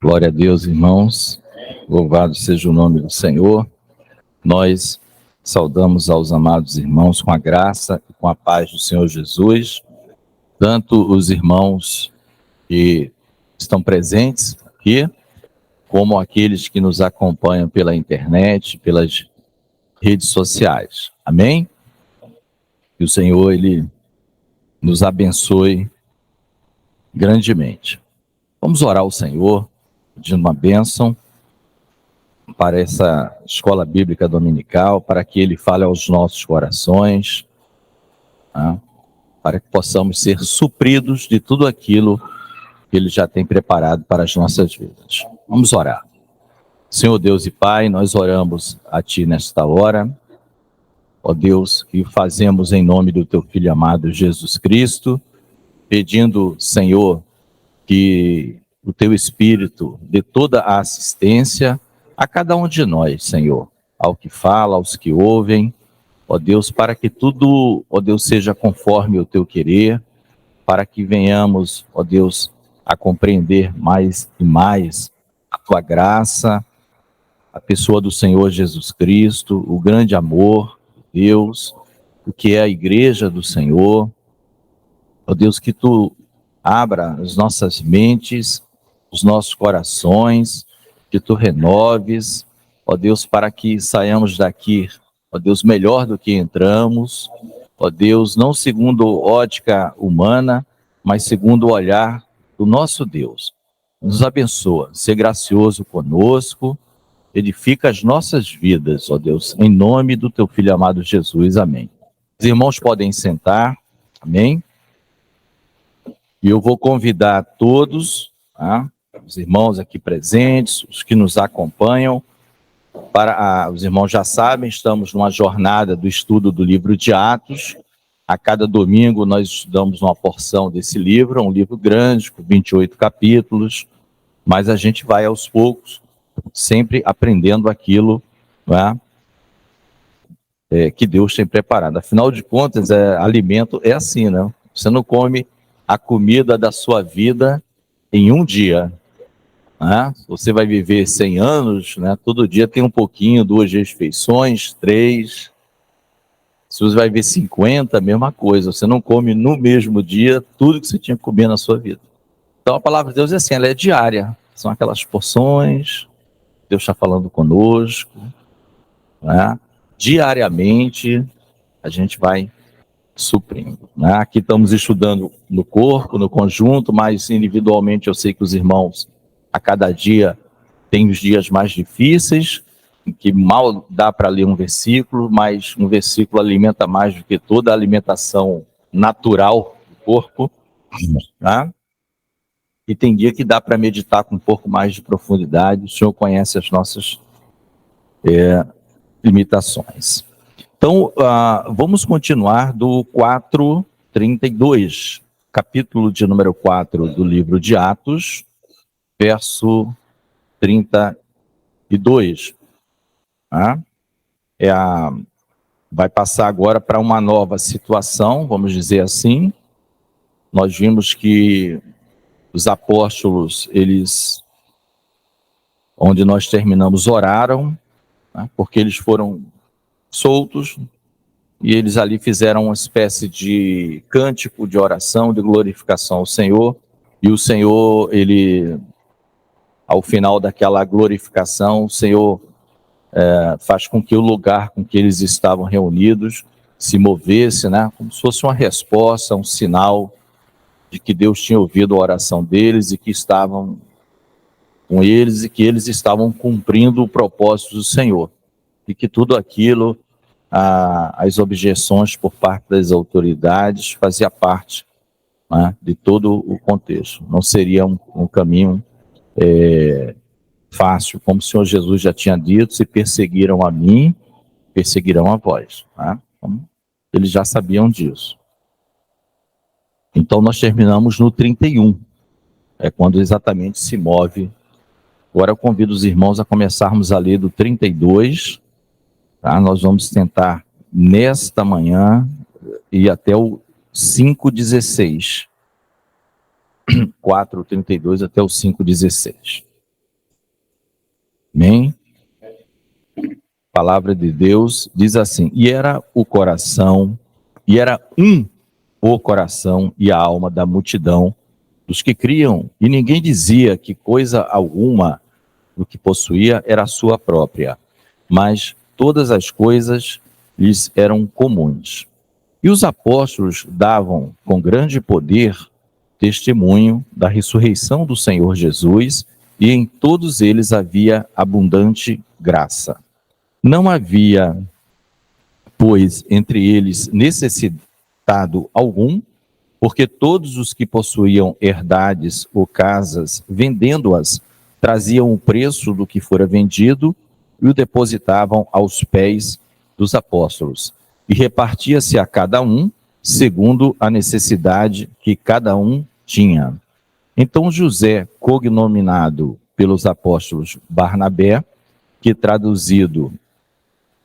Glória a Deus, irmãos. Louvado seja o nome do Senhor. Nós saudamos aos amados irmãos com a graça e com a paz do Senhor Jesus, tanto os irmãos que estão presentes aqui, como aqueles que nos acompanham pela internet, pelas redes sociais. Amém? Que o Senhor, Ele nos abençoe grandemente. Vamos orar ao Senhor, pedindo uma bênção para essa escola bíblica dominical, para que Ele fale aos nossos corações, tá? Para que possamos ser supridos de tudo aquilo que Ele já tem preparado para as nossas vidas. Vamos orar. Senhor Deus e Pai, nós oramos a Ti nesta hora, ó Deus, e fazemos em nome do Teu Filho amado Jesus Cristo, pedindo, Senhor, que o Teu Espírito dê toda a assistência a cada um de nós, Senhor, ao que fala, aos que ouvem, ó Deus, para que tudo, ó Deus, seja conforme o Teu querer, para que venhamos, ó Deus, a compreender mais e mais a Tua graça, a pessoa do Senhor Jesus Cristo, o grande amor de Deus, o que é a igreja do Senhor. Ó Deus, que Tu abra as nossas mentes, os nossos corações, que Tu renoves, ó Deus, para que saiamos daqui, ó Deus, melhor do que entramos, ó Deus, não segundo ótica humana, mas segundo o olhar do nosso Deus. Nos abençoa, ser gracioso conosco, edifica as nossas vidas, ó Deus, em nome do Teu Filho amado Jesus, amém. Os irmãos podem sentar, amém? E eu vou convidar todos, tá? Os irmãos aqui presentes, os que nos acompanham, os irmãos já sabem, estamos numa jornada do estudo do livro de Atos. A cada domingo nós estudamos uma porção desse livro, é um livro grande, com 28 capítulos, mas a gente vai aos poucos, sempre aprendendo aquilo, né, que Deus tem preparado. Afinal de contas, alimento é assim, né? Você não come a comida da sua vida em um dia, né? Você vai viver 100 anos, né? Todo dia tem um pouquinho, 2 refeições, 3. Se você vai ver 50, a mesma coisa. Você não come no mesmo dia tudo que você tinha que comer na sua vida. Então a palavra de Deus é assim, ela é diária. São aquelas porções, Deus está falando conosco, né? Diariamente a gente vai suprindo, né? Aqui estamos estudando no corpo, no conjunto, mas individualmente eu sei que os irmãos a cada dia têm os dias mais difíceis, em que mal dá para ler um versículo, mas um versículo alimenta mais do que toda a alimentação natural do corpo, né? E tem dia que dá para meditar com um pouco mais de profundidade. O Senhor conhece as nossas limitações. Então, vamos continuar do 4:32, capítulo de número 4 do livro de Atos, verso 32. Vai passar agora para uma nova situação, vamos dizer assim. Nós vimos que os apóstolos, onde nós terminamos, oraram, né, porque eles foram soltos, e eles ali fizeram uma espécie de cântico de oração, de glorificação ao Senhor, e o Senhor, ao final daquela glorificação, o Senhor faz com que o lugar com que eles estavam reunidos se movesse, né, como se fosse uma resposta, um sinal de que Deus tinha ouvido a oração deles e que estavam com eles e que eles estavam cumprindo o propósito do Senhor. E que tudo aquilo, as objeções por parte das autoridades, fazia parte, né, de todo o contexto. Não seria um caminho fácil, como o Senhor Jesus já tinha dito: se perseguiram a mim, perseguirão a vós. Né? Então, eles já sabiam disso. Então nós terminamos no 31, quando exatamente se move. Agora eu convido os irmãos a começarmos a ler do 32, tá? Nós vamos tentar nesta manhã ir até o 5:16. 4:32 até o 5:16. Amém? A palavra de Deus diz assim: e era o coração e a alma da multidão dos que criam, e ninguém dizia que coisa alguma do que possuía era sua própria, mas todas as coisas lhes eram comuns. E os apóstolos davam com grande poder testemunho da ressurreição do Senhor Jesus, e em todos eles havia abundante graça. Não havia, pois, entre eles necessitado algum, porque todos os que possuíam herdades ou casas, vendendo-as, traziam o preço do que fora vendido e o depositavam aos pés dos apóstolos. E repartia-se a cada um, segundo a necessidade que cada um tinha. Então José, cognominado pelos apóstolos Barnabé, que traduzido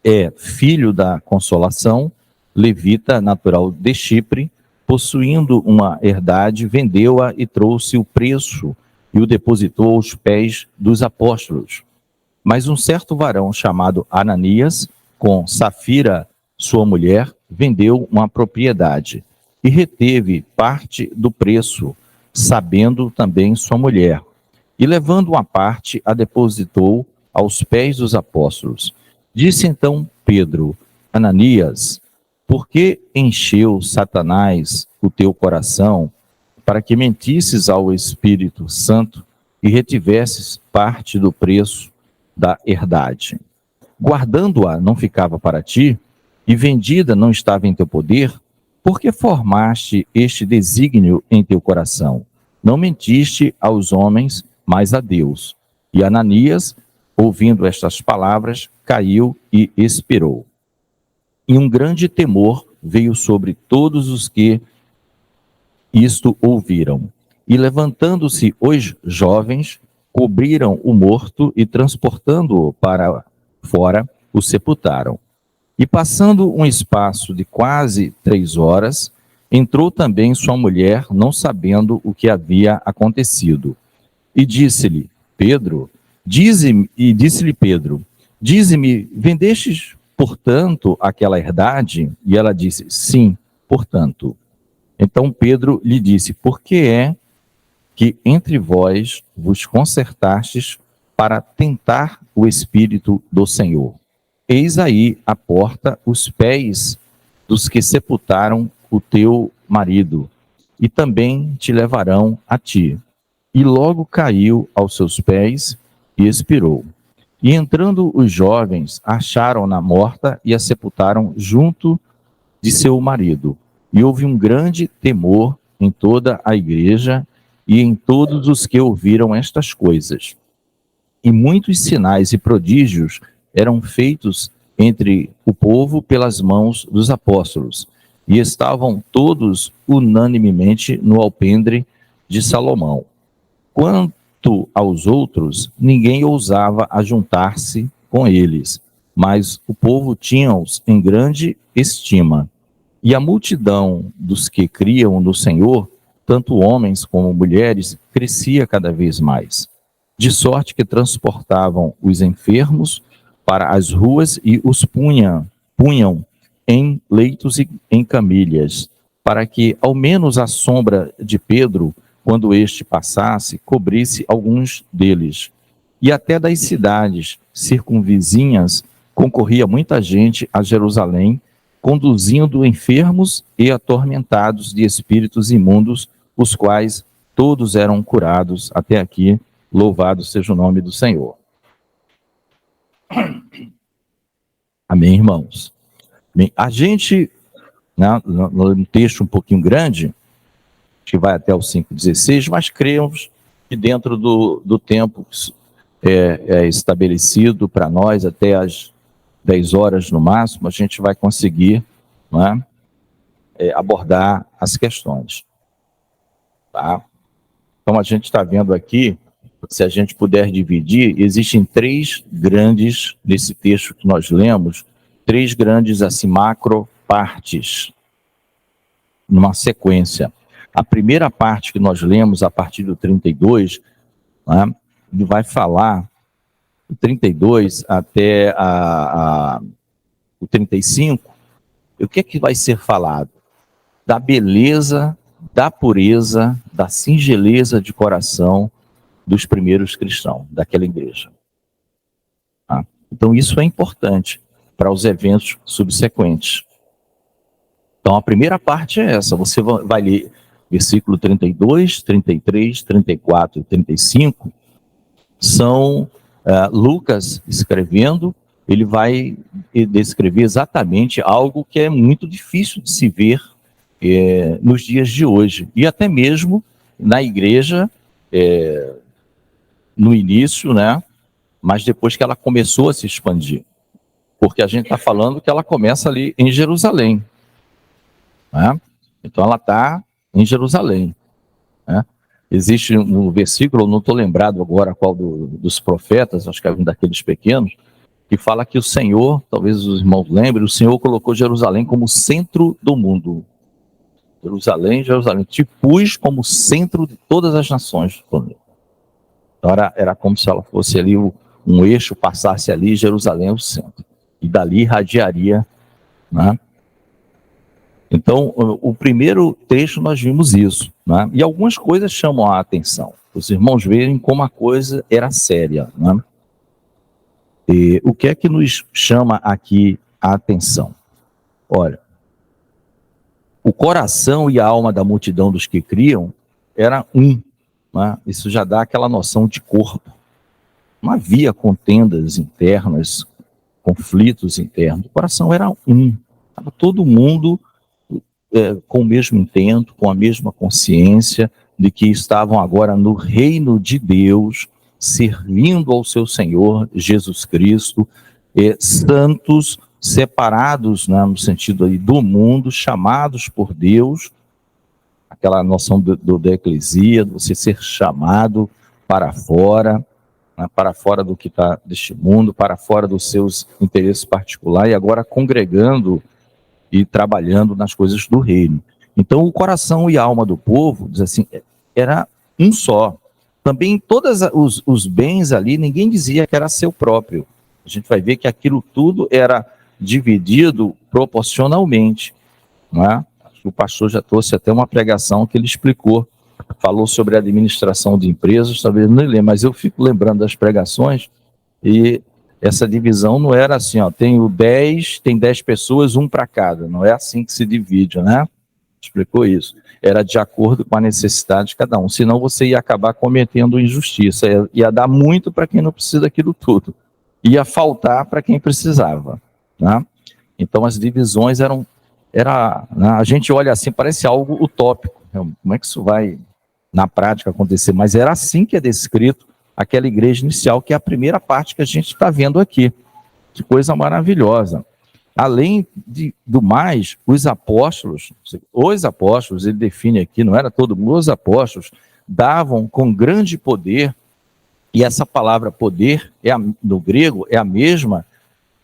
é filho da consolação, levita natural de Chipre, possuindo uma herdade, vendeu-a e trouxe o preço e o depositou aos pés dos apóstolos. Mas um certo varão chamado Ananias, com Safira, sua mulher, vendeu uma propriedade e reteve parte do preço, sabendo também sua mulher. E levando uma parte, a depositou aos pés dos apóstolos. Disse então Pedro: Ananias, por que encheu Satanás o teu coração para que mentisses ao Espírito Santo e retivesses parte do preço da herdade? Guardando-a não ficava para ti, e vendida não estava em teu poder? Por que formaste este desígnio em teu coração? Não mentiste aos homens, mas a Deus. E Ananias, ouvindo estas palavras, caiu e expirou. E um grande temor veio sobre todos os que isto ouviram. E levantando-se os jovens, cobriram o morto e, transportando-o para fora, o sepultaram. E passando um espaço de quase 3 horas, entrou também sua mulher, não sabendo o que havia acontecido. E disse-lhe Pedro, dize-me, vendestes, portanto, aquela herdade? E ela disse, sim, portanto. Então Pedro lhe disse, por que é que entre vós vos concertastes para tentar o Espírito do Senhor? Eis aí à porta os pés dos que sepultaram o teu marido, e também te levarão a ti. E logo caiu aos seus pés e expirou. E entrando os jovens, acharam-na morta e a sepultaram junto de seu marido. E houve um grande temor em toda a igreja e em todos os que ouviram estas coisas. E muitos sinais e prodígios eram feitos entre o povo pelas mãos dos apóstolos, e estavam todos unanimemente no alpendre de Salomão. Quanto aos outros, ninguém ousava ajuntar-se com eles, mas o povo tinha-os em grande estima. E a multidão dos que criam no Senhor, tanto homens como mulheres, crescia cada vez mais, de sorte que transportavam os enfermos para as ruas e os punham em leitos e em camilhas, para que ao menos a sombra de Pedro, quando este passasse, cobrisse alguns deles. E até das cidades circunvizinhas concorria muita gente a Jerusalém, conduzindo enfermos e atormentados de espíritos imundos, os quais todos eram curados. Até aqui, louvado seja o nome do Senhor. Amém, irmãos? Bem, a gente, né, no texto um pouquinho grande, que vai até o 5,16, mas cremos que dentro do tempo estabelecido para nós, até as 10 horas no máximo, a gente vai conseguir, né, abordar as questões. Tá? Então, a gente está vendo aqui, se a gente puder dividir, existem 3 grandes, nesse texto que nós lemos, 3 grandes, assim, macro partes, numa sequência. A primeira parte que nós lemos, a partir do 32, né, ele vai falar o 32 até o 35, o que é que vai ser falado? Da beleza, da pureza, da singeleza de coração dos primeiros cristãos, daquela igreja. Tá? Então isso é importante para os eventos subsequentes. Então a primeira parte é essa, você vai ler versículo 32, 33, 34 e 35, são Lucas escrevendo, ele vai descrever exatamente algo que é muito difícil de se ver nos dias de hoje, e até mesmo na igreja no início, né? Mas depois que ela começou a se expandir, porque a gente está falando que ela começa ali em Jerusalém, né? Então ela está em Jerusalém, né? Existe um versículo, eu não estou lembrado agora qual dos profetas, acho que é um daqueles pequenos, que fala que o Senhor, talvez os irmãos lembrem, o Senhor colocou Jerusalém como centro do mundo. Jerusalém, te pus como centro de todas as nações do planeta. Então era como se ela fosse ali um eixo, passasse ali, Jerusalém é o centro. E dali irradiaria, né? Então, o primeiro trecho nós vimos isso, né? E algumas coisas chamam a atenção. Os irmãos verem como a coisa era séria, né? E o que é que nos chama aqui a atenção? Olha, o coração e a alma da multidão dos que criam era um, né? Isso já dá aquela noção de corpo. Não havia contendas internas, conflitos internos. O coração era um. Estava todo mundo com o mesmo intento, com a mesma consciência de que estavam agora no reino de Deus, servindo ao seu Senhor Jesus Cristo, santos, separados, né, no sentido aí do mundo, chamados por Deus, aquela noção da eclesia, de você ser chamado para fora, né, para fora do que está deste mundo, para fora dos seus interesses particulares, e agora congregando e trabalhando nas coisas do reino. Então o coração e a alma do povo, diz assim, era um só. Também todos os bens ali, ninguém dizia que era seu próprio. A gente vai ver que aquilo tudo era dividido proporcionalmente, não é? O pastor já trouxe até uma pregação que ele explicou, falou sobre a administração de empresas, talvez não lembro, mas eu fico lembrando das pregações, e essa divisão não era assim, ó, tem 10 pessoas, um para cada, não é assim que se divide, né? Explicou isso. Era de acordo com a necessidade de cada um, senão você ia acabar cometendo injustiça, ia dar muito para quem não precisa daquilo tudo, ia faltar para quem precisava, né? Então as divisões né, a gente olha assim, parece algo utópico, como é que isso vai na prática acontecer? Mas era assim que é descrito aquela igreja inicial, que é a primeira parte que a gente está vendo aqui. Que coisa maravilhosa. Além do mais, os apóstolos, ele define aqui, não era todo mundo, os apóstolos davam com grande poder, e essa palavra poder, no grego, é a mesma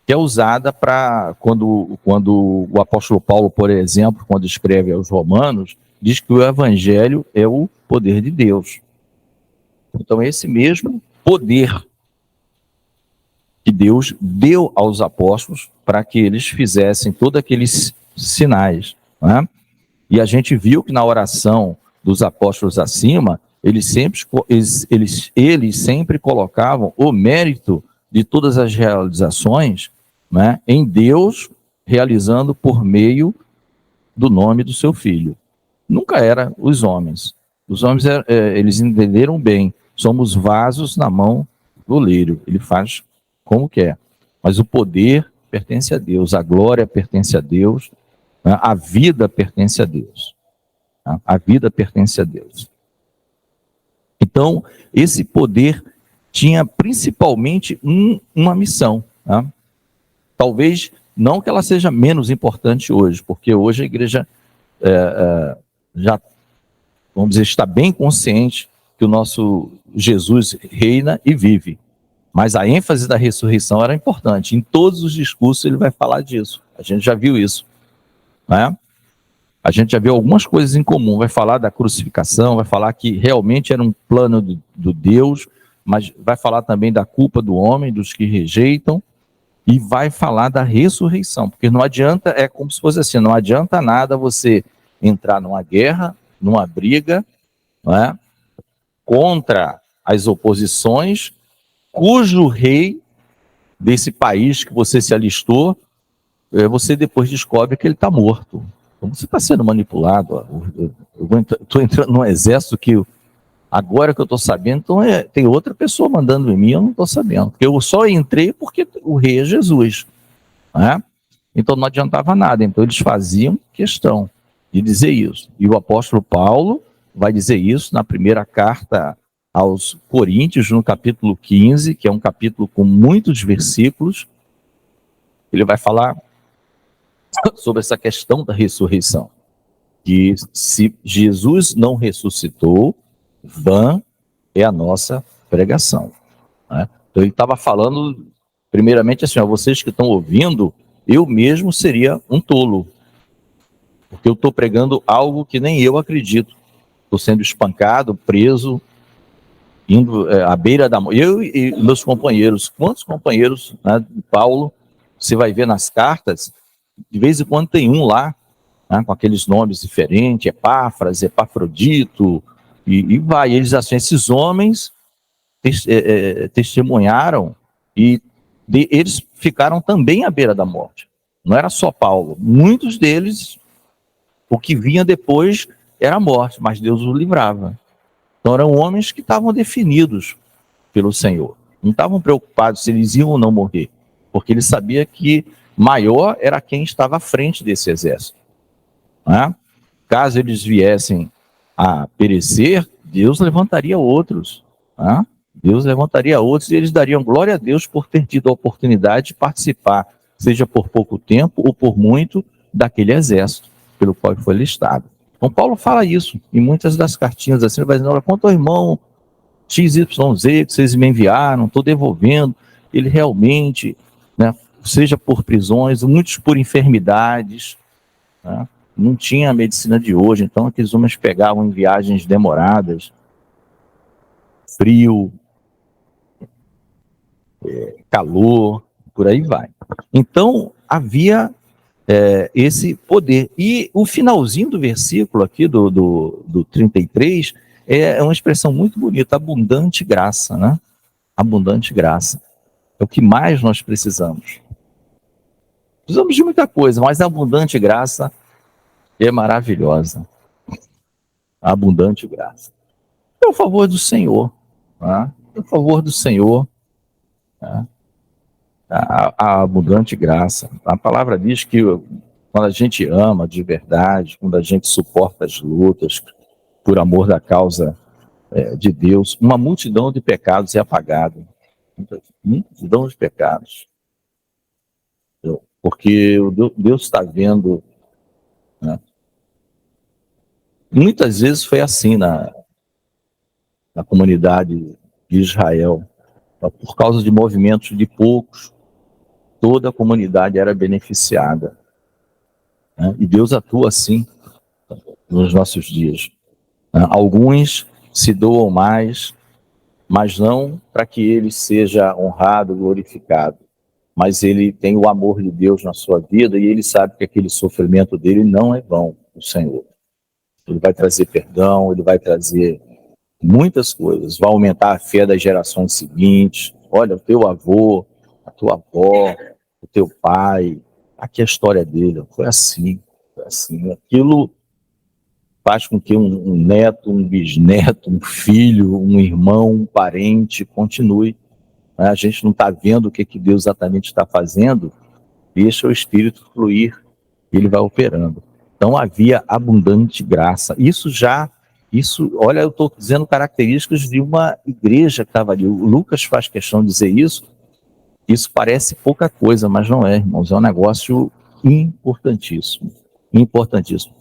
que é usada para, quando o apóstolo Paulo, por exemplo, quando escreve aos Romanos, diz que o evangelho é o poder de Deus. Então, esse mesmo poder que Deus deu aos apóstolos para que eles fizessem todos aqueles sinais, né? E a gente viu que na oração dos apóstolos acima, eles sempre colocavam o mérito de todas as realizações, né, em Deus, realizando por meio do nome do seu Filho. Nunca era os homens. Os homens, eles entenderam bem. Somos vasos na mão do oleiro. Ele faz como quer. Mas o poder pertence a Deus, a glória pertence a Deus, né? A vida pertence a Deus. Né? A vida pertence a Deus. Então, esse poder tinha principalmente uma missão. Né? Talvez não que ela seja menos importante hoje, porque hoje a igreja já, vamos dizer, está bem consciente que o nosso Jesus reina e vive. Mas a ênfase da ressurreição era importante. Em todos os discursos ele vai falar disso. A gente já viu isso, né? A gente já viu algumas coisas em comum. Vai falar da crucificação, vai falar que realmente era um plano do Deus mas vai falar também da culpa do homem, dos que rejeitam, e vai falar da ressurreição, porque não adianta, é como se fosse assim, não adianta nada você entrar numa guerra, numa briga, não é, contra as oposições, cujo rei desse país que você se alistou, você depois descobre que ele está morto. Então você está sendo manipulado. Eu estou entrando num exército que agora que eu estou sabendo, então tem outra pessoa mandando em mim, eu não estou sabendo. Porque eu só entrei porque o rei é Jesus. Né? Então não adiantava nada. Então eles faziam questão de dizer isso. E o apóstolo Paulo vai dizer isso na primeira carta aos Coríntios, no capítulo 15, que é um capítulo com muitos versículos. Ele vai falar sobre essa questão da ressurreição. Que se Jesus não ressuscitou, vã é a nossa pregação. Né? Então ele estava falando, primeiramente assim, vocês que estão ouvindo, eu mesmo seria um tolo, porque eu estou pregando algo que nem eu acredito. Estou sendo espancado, preso, indo à beira da morte. Eu e meus companheiros, quantos companheiros, né, de Paulo, você vai ver nas cartas, de vez em quando tem um lá, né, com aqueles nomes diferentes, Epáfras, Epafrodito, e vai. Eles assim, esses homens testemunharam e eles ficaram também à beira da morte. Não era só Paulo. Muitos deles, o que vinha depois era a morte, mas Deus os livrava. Então eram homens que estavam definidos pelo Senhor. Não estavam preocupados se eles iam ou não morrer, porque ele sabia que maior era quem estava à frente desse exército. Né? Caso eles viessem a perecer, Deus levantaria outros. Né? Deus levantaria outros e eles dariam glória a Deus por ter tido a oportunidade de participar, seja por pouco tempo ou por muito, daquele exército pelo qual foi listado. Então Paulo fala isso em muitas das cartinhas, assim, ele vai dizendo, olha, quanto ao irmão XYZ que vocês me enviaram, estou devolvendo, ele realmente, né, seja por prisões, muitos por enfermidades, né, não tinha a medicina de hoje, então aqueles homens pegavam em viagens demoradas, frio, calor, por aí vai. Então havia esse poder. E o finalzinho do versículo aqui, do 33, é uma expressão muito bonita, abundante graça, né? Abundante graça. É o que mais nós precisamos. Precisamos de muita coisa, mas a abundante graça é maravilhosa. A abundante graça. É o favor do Senhor. Né? É o favor do Senhor. Né? A abundante graça. A palavra diz que quando a gente ama de verdade, quando a gente suporta as lutas por amor da causa de Deus, uma multidão de pecados é apagada. Multidão de pecados. Porque Deus está vendo. Né? Muitas vezes foi assim na comunidade de Israel. Por causa de movimentos de poucos, toda a comunidade era beneficiada. Né? E Deus atua assim nos nossos dias. Alguns se doam mais, mas não para que ele seja honrado, glorificado. Mas ele tem o amor de Deus na sua vida e ele sabe que aquele sofrimento dele não é vão, o Senhor. Ele vai trazer perdão, ele vai trazer muitas coisas, vai aumentar a fé das gerações seguintes. Olha, o teu avô, a tua avó, o teu pai, aqui a história dele, foi assim. Aquilo faz com que um neto, um bisneto, um filho, um irmão, um parente continue. Né? A gente não está vendo o que Deus exatamente está fazendo, deixa o Espírito fluir, ele vai operando. Então havia abundante graça. Olha, eu estou dizendo características de uma igreja que estava ali. O Lucas faz questão de dizer isso. Isso parece pouca coisa, mas não é, irmãos. É um negócio importantíssimo. Importantíssimo.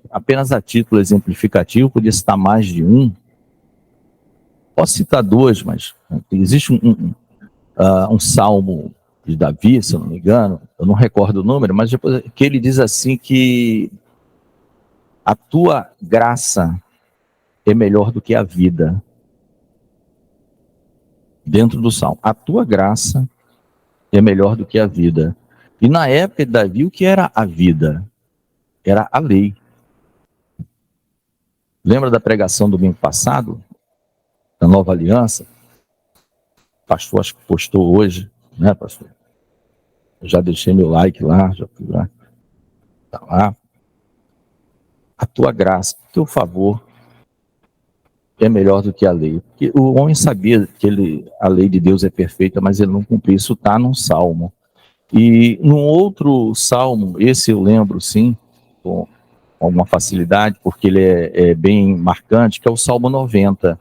Apenas a título exemplificativo, podia citar mais de um. Posso citar dois, mas existe um salmo de Davi, se eu não me engano, eu não recordo o número, mas depois que ele diz assim que a tua graça é melhor do que a vida. dentro do Salmo. A tua graça é melhor do que a vida. E na época de Davi, o que era a vida? Era a lei. Lembra da pregação do domingo passado? Da Nova Aliança? O pastor acho que postou hoje, né, pastor? Eu já deixei meu like lá, já fui lá. Tá lá. A tua graça, o teu favor é melhor do que a lei. Porque o homem sabia que a lei de Deus é perfeita, mas ele não cumpriu. Isso está num salmo. E num outro salmo, esse eu lembro sim, com alguma facilidade, porque ele é bem marcante, que é o Salmo 90.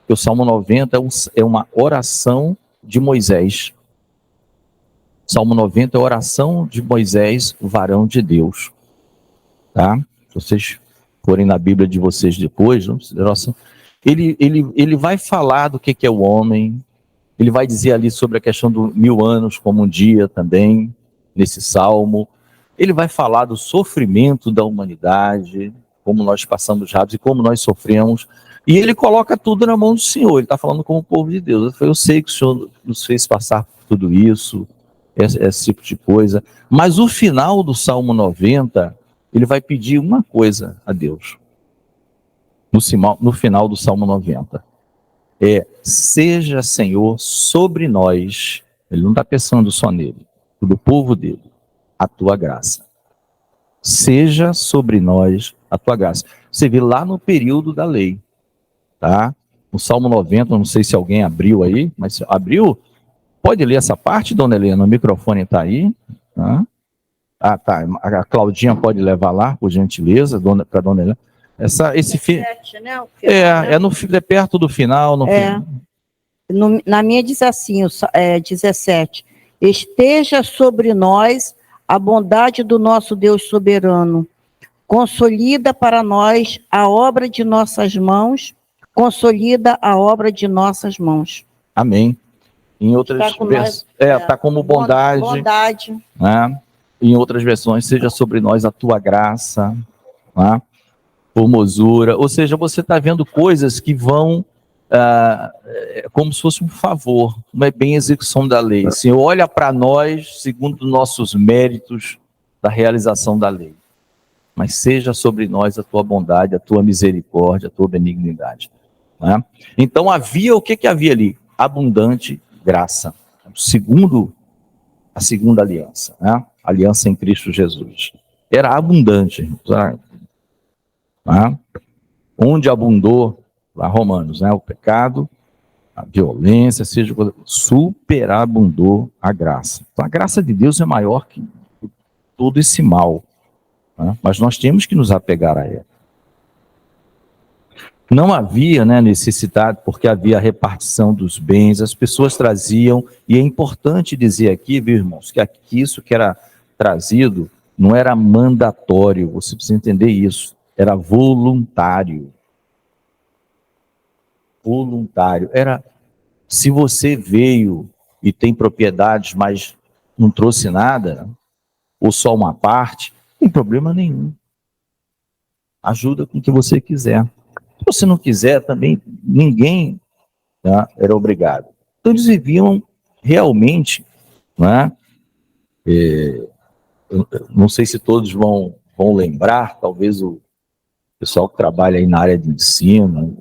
O Salmo 90 é uma oração de Moisés. Salmo 90 é a oração de Moisés, o varão de Deus. Tá? Se vocês forem na Bíblia de vocês depois, ele vai falar do que é o homem, ele vai dizer ali sobre a questão do 1000 anos como um dia também, nesse salmo. Ele vai falar do sofrimento da humanidade, como nós passamos rápido e como nós sofremos. E ele coloca tudo na mão do Senhor. Ele está falando como o povo de Deus. Eu sei que o Senhor nos fez passar por tudo isso, esse tipo de coisa. Mas o final do Salmo 90, ele vai pedir uma coisa a Deus. No final do Salmo 90. Seja, Senhor, sobre nós, ele não está pensando só nele, do povo dele, a tua graça. Seja sobre nós a tua graça. Você vê lá no período da lei, tá? No Salmo 90, não sei se alguém abriu aí, mas se abriu, pode ler essa parte, dona Helena, o microfone está aí, tá? Tá, a Claudinha pode levar lá, por gentileza, para dona Helena. Esse 17, né? É perto do final. Na minha diz assim, 17. Esteja sobre nós a bondade do nosso Deus soberano. Consolida para nós a obra de nossas mãos. Consolida a obra de nossas mãos. Amém. Em outras versões, está como bondade. Bondade. Né? Em outras versões, seja sobre nós a tua graça. Né? Formosura, ou seja, você está vendo coisas que vão como se fosse um favor, não é bem execução da lei. O Senhor olha para nós segundo nossos méritos da realização da lei, mas seja sobre nós a tua bondade, a tua misericórdia, a tua benignidade. Né? Então havia, o que havia ali? Abundante graça. A segunda aliança, né? Aliança em Cristo Jesus. Era abundante, sabe? Onde abundou, lá Romanos, né, o pecado, a violência, superabundou a graça. Então a graça de Deus é maior que todo esse mal, né? Mas nós temos que nos apegar a ela. Não havia, né, necessidade, porque havia a repartição dos bens, as pessoas traziam, e é importante dizer aqui, viu, irmãos, que isso que era trazido não era mandatório, você precisa entender isso. Era voluntário. Voluntário. Era, se você veio e tem propriedades, mas não trouxe nada, ou só uma parte, não tem problema nenhum. Ajuda com o que você quiser. Se você não quiser, também ninguém, né, era obrigado. Então eles viviam realmente, né, não sei se todos vão lembrar, talvez o pessoal que trabalha aí na área de ensino,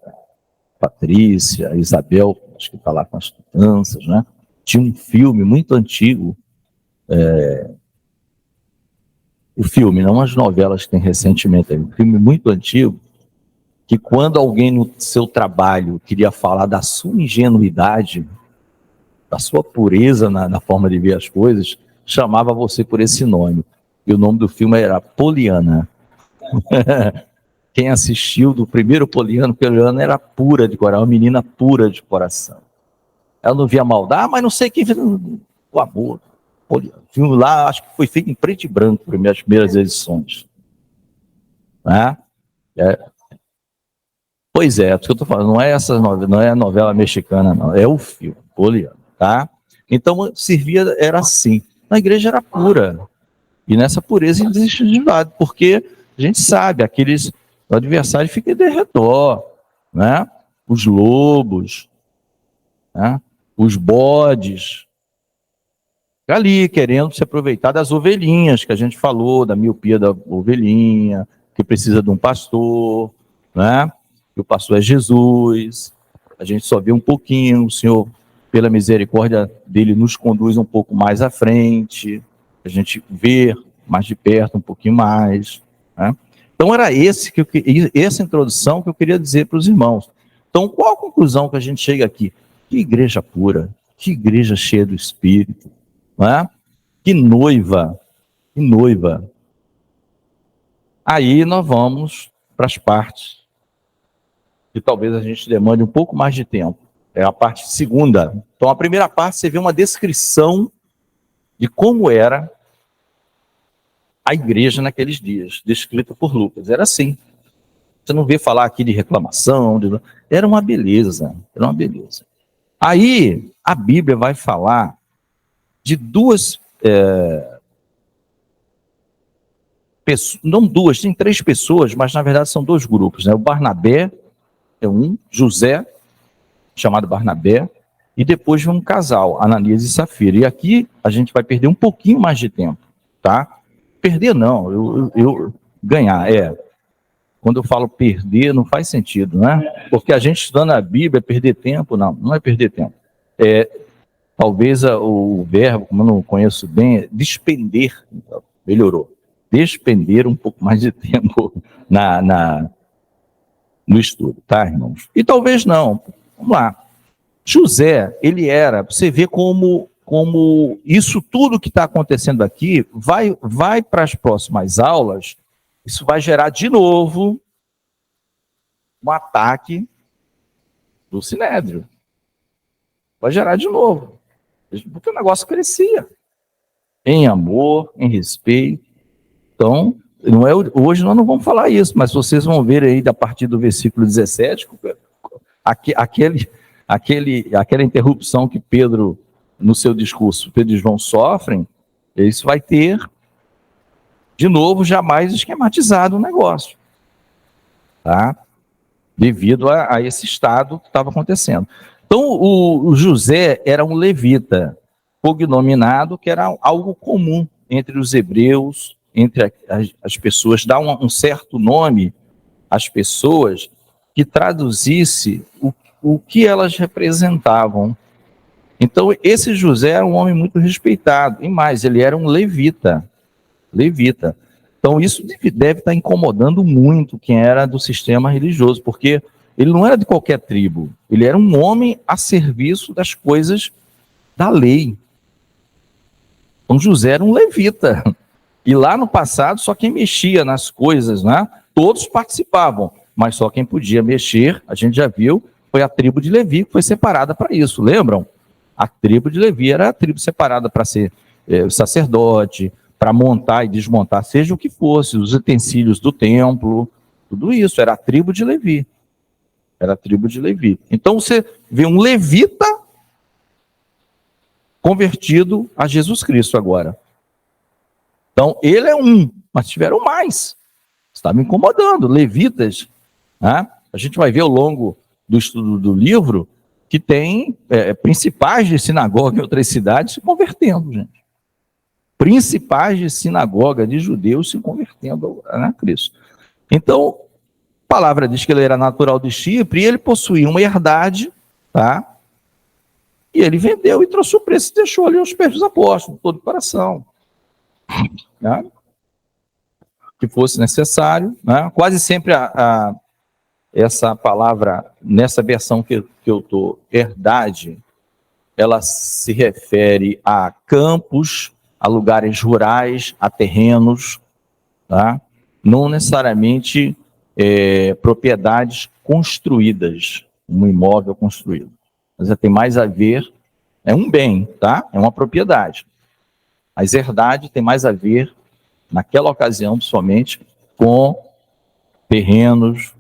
Patrícia, Isabel, acho que está lá com as crianças, né? Tinha um filme muito antigo, o filme, não as novelas que tem recentemente, um filme muito antigo, que quando alguém no seu trabalho queria falar da sua ingenuidade, da sua pureza na forma de ver as coisas, chamava você por esse nome. E o nome do filme era Poliana. Quem assistiu do primeiro Poliana era pura de coração, uma menina pura de coração. Ela não via maldade, mas não sei quem fez o amor. Poliana. O filme lá, acho que foi feito em preto e branco, as primeiras edições. Né? Pois é, o que eu estou falando, não é essa novela, não é a novela mexicana, não, é o filme, Poliana, tá? Então, servia, era assim. Na igreja era pura. E nessa pureza existe de lado, porque a gente sabe, o adversário fica de redor, né? Os lobos, né? os bodes, ali querendo se aproveitar das ovelhinhas que a gente falou, da miopia da ovelhinha, que precisa de um pastor, né? Que o pastor é Jesus. A gente só vê um pouquinho, o Senhor, pela misericórdia dele, nos conduz um pouco mais à frente, a gente vê mais de perto, um pouquinho mais, né? Então era essa introdução que eu queria dizer para os irmãos. Então, qual a conclusão que a gente chega aqui? Que igreja pura, que igreja cheia do Espírito, não é? Que noiva, que noiva. Aí nós vamos para as partes que talvez a gente demande um pouco mais de tempo. É a parte segunda. Então, a primeira parte, você vê uma descrição de como era a igreja naqueles dias, descrita por Lucas. Era assim. Você não vê falar aqui de reclamação, era uma beleza, era uma beleza. Aí, a Bíblia vai falar de duas, pessoas, não duas, tem 3 pessoas, mas na verdade são 2 grupos, né? O Barnabé é um, José, chamado Barnabé, e depois vem um casal, Ananias e Safira. E aqui a gente vai perder um pouquinho mais de tempo, tá? Perder não, eu ganhar, Quando eu falo perder, não faz sentido, né? Porque a gente estudando a Bíblia, perder tempo, não é perder tempo. Talvez o verbo, como eu não conheço bem, é despender, melhorou. Despender um pouco mais de tempo no estudo, tá, irmãos? E talvez não. Vamos lá. José, ele era, você vê como isso tudo que está acontecendo aqui vai para as próximas aulas, isso vai gerar de novo um ataque do Sinédrio. Vai gerar de novo. Porque o negócio crescia. Em amor, em respeito. Então, hoje nós não vamos falar isso, mas vocês vão ver aí, a partir do versículo 17, aquela interrupção que Pedro, no seu discurso, Pedro e João sofrem, isso vai ter, de novo, jamais esquematizado o negócio, tá? Devido a esse estado que estava acontecendo. Então, o José era um levita, cognominado, que era algo comum entre os hebreus, entre as pessoas, dá um certo nome às pessoas que traduzisse o que elas representavam. Então, esse José era um homem muito respeitado, e mais, ele era um levita. Então, isso deve estar incomodando muito quem era do sistema religioso, porque ele não era de qualquer tribo, ele era um homem a serviço das coisas da lei. Então, José era um levita. E lá no passado, só quem mexia nas coisas, né? Todos participavam, mas só quem podia mexer, a gente já viu, foi a tribo de Levi, que foi separada para isso, lembram? A tribo de Levi era a tribo separada para ser sacerdote, para montar e desmontar, seja o que fosse, os utensílios do templo, tudo isso, era a tribo de Levi. Era a tribo de Levi. Então você vê um levita convertido a Jesus Cristo agora. Então ele é um, mas tiveram mais. Está me incomodando, levitas, né? A gente vai ver ao longo do estudo do livro que tem principais de sinagoga em outras cidades se convertendo, gente. Principais de sinagoga de judeus se convertendo a Cristo. Então, a palavra diz que ele era natural de Chipre e ele possuía uma herdade, tá? E ele vendeu e trouxe o preço e deixou ali aos pés dos apóstolos, todo o coração. Né? Que fosse necessário, né? Quase sempre essa palavra, nessa versão que eu estou, herdade, ela se refere a campos, a lugares rurais, a terrenos, tá? Não necessariamente propriedades construídas, um imóvel construído. Mas tem mais a ver, é um bem, tá? É uma propriedade. Mas herdade tem mais a ver, naquela ocasião, somente, com terrenos,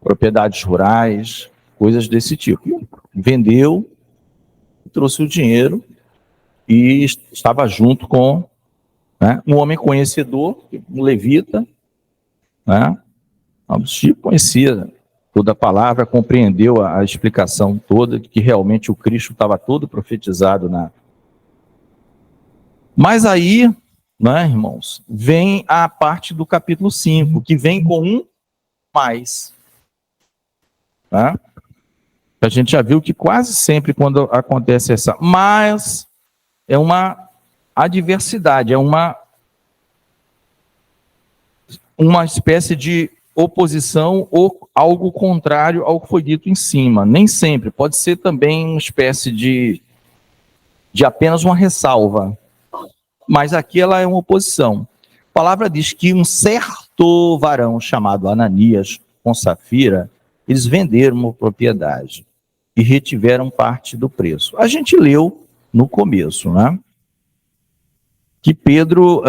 propriedades rurais, coisas desse tipo. Vendeu, trouxe o dinheiro e estava junto com, né, um homem conhecedor, um levita, né? Tipo, conhecia toda a palavra, compreendeu a explicação toda, de que realmente o Cristo estava todo profetizado na... Mas aí, né, irmãos, vem a parte do capítulo 5, que vem com um mais. Tá? A gente já viu que quase sempre quando acontece essa... Mas é uma adversidade, é uma espécie de oposição ou algo contrário ao que foi dito em cima. Nem sempre. Pode ser também uma espécie de apenas uma ressalva. Mas aqui ela é uma oposição. A palavra diz que um certo varão chamado Ananias, com Safira, eles venderam uma propriedade e retiveram parte do preço. A gente leu no começo, né? Que Pedro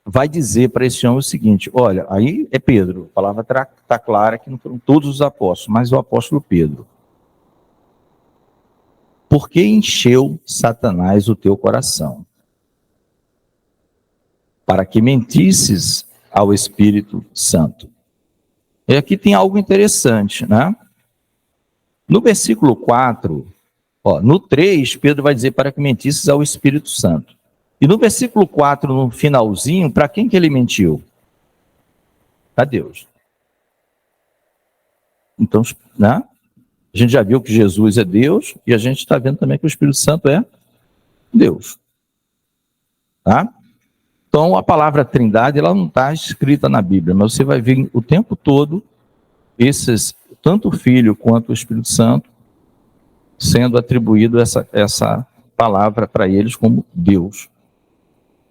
vai dizer para esse homem o seguinte, olha, aí é Pedro, a palavra está clara que não foram todos os apóstolos, mas o apóstolo Pedro. Por que encheu Satanás o teu coração? Para que mentisses ao Espírito Santo. E aqui tem algo interessante, né? No versículo 4, no 3, Pedro vai dizer para que mentisses ao Espírito Santo. E no versículo 4, no finalzinho, para quem que ele mentiu? A Deus. Então, né? A gente já viu que Jesus é Deus e a gente está vendo também que o Espírito Santo é Deus. Tá? Então, a palavra Trindade, ela não está escrita na Bíblia, mas você vai ver o tempo todo esses, tanto o Filho quanto o Espírito Santo, sendo atribuído essa palavra para eles como Deus.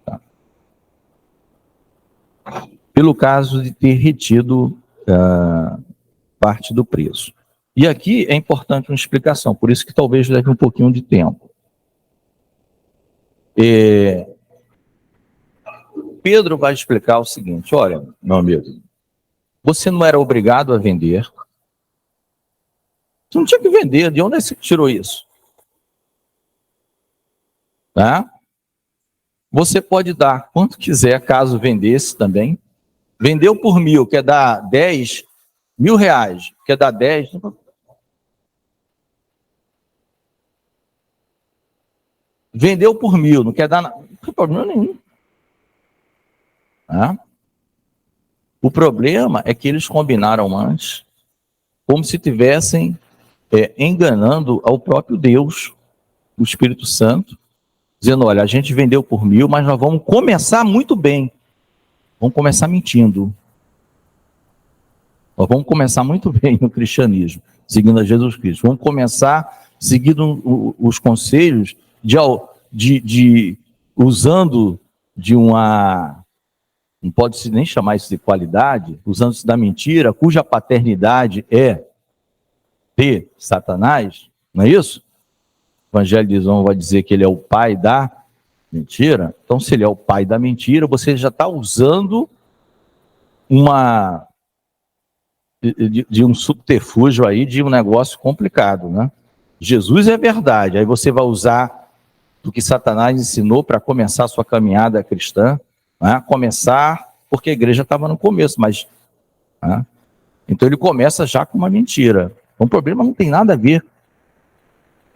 Tá? Pelo caso de ter retido parte do preço. E aqui é importante uma explicação, por isso que talvez leve um pouquinho de tempo. Pedro vai explicar o seguinte, olha, meu amigo, você não era obrigado a vender, você não tinha que vender, de onde você tirou isso? Tá? Você pode dar quanto quiser, caso vendesse também. Vendeu por 1.000, quer dar 10, R$1.000, quer dar 10... Vendeu por 1.000, não quer dar nada, não tem problema nenhum. Tá? O problema é que eles combinaram antes, como se estivessem enganando ao próprio Deus, o Espírito Santo, dizendo, olha, a gente vendeu por 1.000, mas nós vamos começar muito bem. Vamos começar mentindo. Nós vamos começar muito bem no cristianismo, seguindo a Jesus Cristo. Vamos começar seguindo os conselhos usando de uma... Não pode-se nem chamar isso de qualidade, usando-se da mentira, cuja paternidade é de Satanás, não é isso? O Evangelho de João vai dizer que ele é o pai da mentira. Então, se ele é o pai da mentira, você já está usando de um subterfúgio aí, de um negócio complicado, né? Jesus é verdade, aí você vai usar do que Satanás ensinou para começar a sua caminhada cristã, né? Começar, porque a igreja estava no começo, mas... Né? Então ele começa já com uma mentira. O problema não tem nada a ver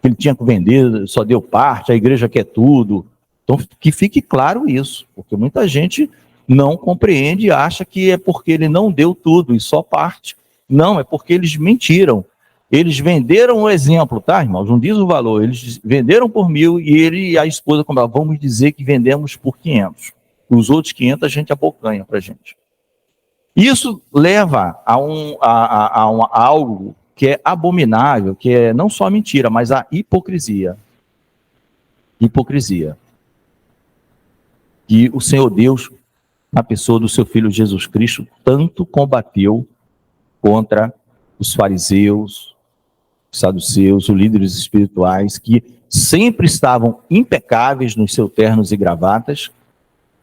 que ele tinha que vender, só deu parte, a igreja quer tudo. Então que fique claro isso, porque muita gente não compreende e acha que é porque ele não deu tudo e só parte. Não, é porque eles mentiram. Eles venderam o exemplo, tá, irmãos? Não diz o valor. Eles venderam por 1.000 e ele e a esposa compraram. Vamos dizer que vendemos por 500. Os outros 500 a gente abocanha para a gente. Isso leva a algo que é abominável, que é não só a mentira, mas a hipocrisia. Hipocrisia. Que o Senhor Deus, na pessoa do seu Filho Jesus Cristo, tanto combateu contra os fariseus, os saduceus, os líderes espirituais, que sempre estavam impecáveis nos seus ternos e gravatas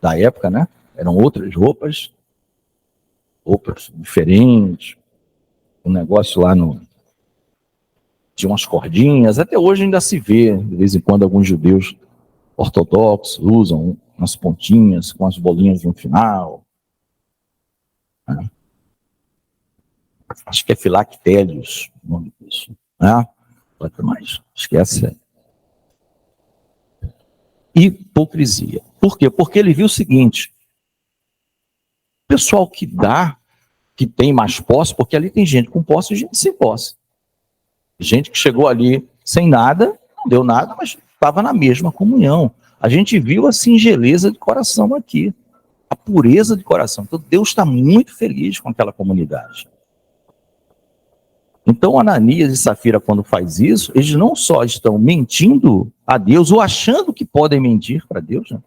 da época, né? Eram outras roupas diferentes, um negócio lá tinha umas cordinhas, até hoje ainda se vê, de vez em quando alguns judeus ortodoxos usam umas pontinhas com as bolinhas no final. Né? acho que é Filactélios, o nome disso, né? Mas esquece. Hipocrisia. Por quê? Porque ele viu o seguinte: o pessoal que dá, que tem mais posse, porque ali tem gente com posse e gente sem posse. Gente que chegou ali sem nada, não deu nada, mas estava na mesma comunhão. A gente viu a singeleza de coração aqui, a pureza de coração. Então Deus está muito feliz com aquela comunidade. Então Ananias e Safira, quando faz isso, eles não só estão mentindo a Deus ou achando que podem mentir para Deus, né?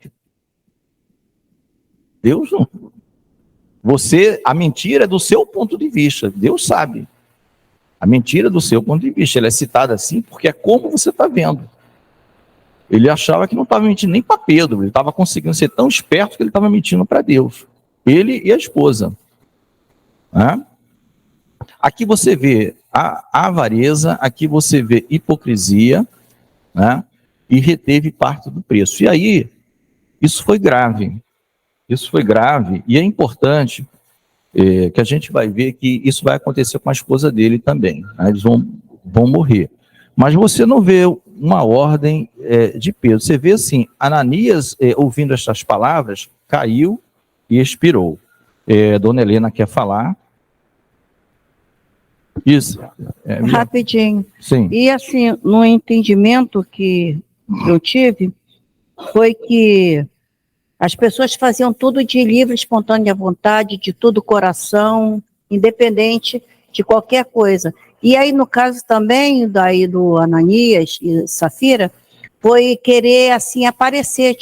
Deus não. A mentira é do seu ponto de vista, Deus sabe. A mentira é do seu ponto de vista, ela é citada assim porque é como você está vendo. Ele achava que não estava mentindo nem para Pedro, ele estava conseguindo ser tão esperto que ele estava mentindo para Deus. Ele e a esposa. Né? Aqui você vê a avareza, aqui você vê hipocrisia, né? E reteve parte do preço. E aí, isso foi grave. Isso foi grave e é importante que a gente vai ver que isso vai acontecer com a esposa dele também. Né? Eles vão morrer. Mas você não vê uma ordem de peso. Você vê assim, Ananias, ouvindo estas palavras, caiu e expirou. Dona Helena quer falar? Isso. Rapidinho. Sim. E assim, no entendimento que eu tive, foi que as pessoas faziam tudo de livre, espontânea vontade, de todo coração, independente de qualquer coisa. E aí, no caso também daí do Ananias e Safira, foi querer, assim, aparecer.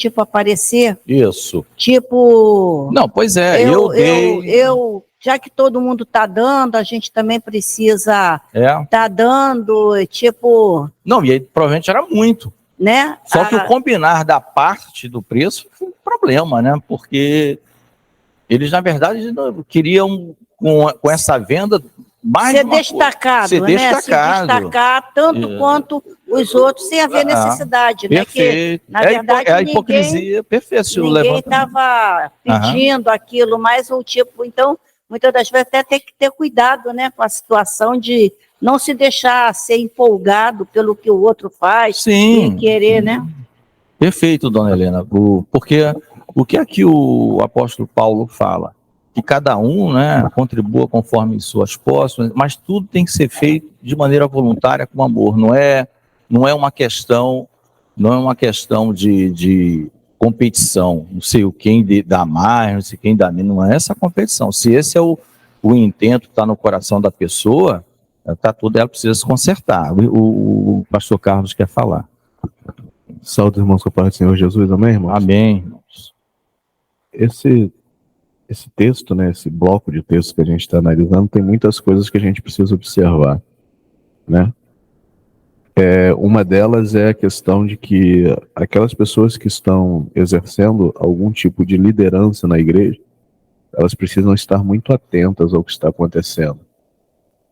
Isso. Tipo... Não, pois é, eu já que todo mundo está dando, a gente também precisa tá dando, tipo... Não, e aí provavelmente era muito. Né? Só que o combinar da parte do preço foi um problema, né? Porque eles, na verdade, queriam, com essa venda, mais ser destacado, ser né? destacado. Se destacar tanto quanto os outros, sem haver necessidade, né? Perfeito. Que, na verdade, a hipocrisia perfeita. Ninguém estava pedindo aquilo, mas o tipo... Então, muitas das vezes até tem que ter cuidado, né? Com a situação de não se deixar ser empolgado pelo que o outro faz. Sim. E querer, né? Perfeito, dona Helena. Porque o que aqui o apóstolo Paulo fala? Que cada um, né, contribua conforme suas posses, mas tudo tem que ser feito de maneira voluntária, com amor. Não é uma questão de competição. Não sei quem dá mais, não sei quem dá menos. Não é essa competição. Se esse é o intento que está no coração da pessoa, tá tudo, ela precisa se consertar. O pastor Carlos quer falar. Saúde, irmãos, com a paz do Senhor Jesus, amém, irmãos? Amém, irmãos. Esse texto, né, esse bloco de texto que a gente está analisando, tem muitas coisas que a gente precisa observar, né? Uma delas é a questão de que aquelas pessoas que estão exercendo algum tipo de liderança na igreja, elas precisam estar muito atentas ao que está acontecendo,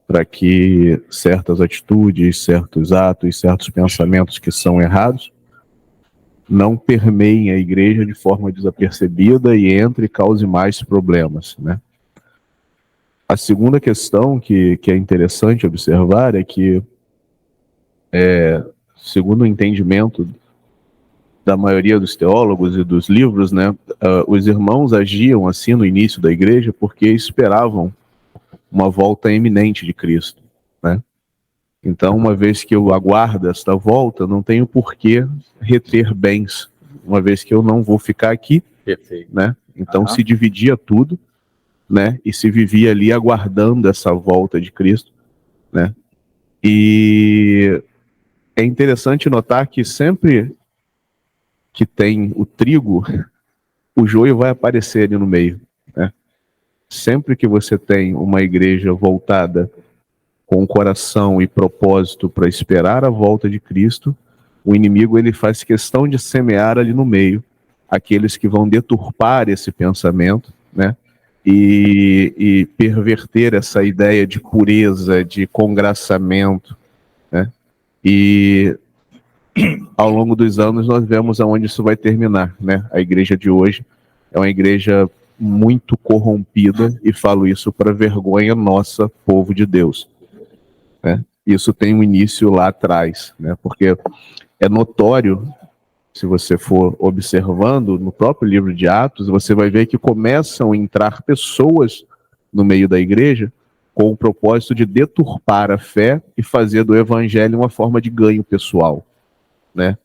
para que certas atitudes, certos atos, certos pensamentos que são errados não permeiem a igreja de forma desapercebida e entre e cause mais problemas, né? A segunda questão que é interessante observar é que, segundo o entendimento da maioria dos teólogos e dos livros, né, os irmãos agiam assim no início da igreja porque esperavam uma volta iminente de Cristo, né? Então, uma vez que eu aguardo esta volta, não tenho por que reter bens, uma vez que eu não vou ficar aqui. Perfeito. Né? Então, se dividia tudo, né? E se vivia ali aguardando essa volta de Cristo, né? E é interessante notar que sempre que tem o trigo, o joio vai aparecer ali no meio, né? Sempre que você tem uma igreja voltada com coração e propósito para esperar a volta de Cristo, o inimigo ele faz questão de semear ali no meio aqueles que vão deturpar esse pensamento, né? E perverter essa ideia de pureza, de congraçamento, né? E ao longo dos anos nós vemos aonde isso vai terminar, né? A igreja de hoje é uma igreja muito corrompida, e falo isso para vergonha nossa, povo de Deus, né? Isso tem um início lá atrás, né? Porque é notório, se você for observando no próprio livro de Atos, você vai ver que começam a entrar pessoas no meio da igreja com o propósito de deturpar a fé e fazer do evangelho uma forma de ganho pessoal, né?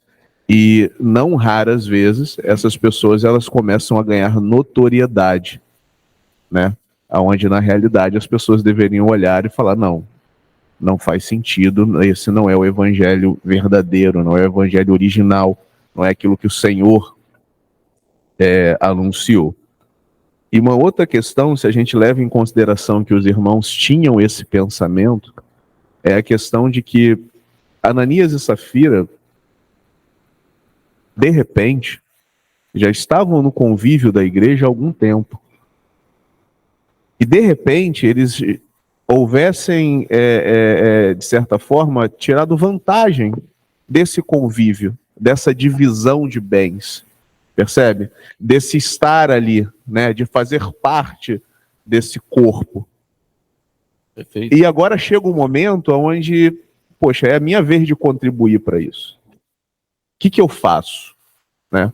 E não raras vezes essas pessoas elas começam a ganhar notoriedade, né? Onde na realidade as pessoas deveriam olhar e falar: não faz sentido, esse não é o evangelho verdadeiro, não é o evangelho original, não é aquilo que o Senhor anunciou. E uma outra questão, se a gente leva em consideração que os irmãos tinham esse pensamento, é a questão de que Ananias e Safira, de repente, já estavam no convívio da igreja há algum tempo. E de repente eles houvessem, de certa forma, tirado vantagem desse convívio, dessa divisão de bens, percebe? Desse estar ali, né? De fazer parte desse corpo. Perfeito. E agora chega um momento onde, poxa, é a minha vez de contribuir para isso. O que eu faço? Né?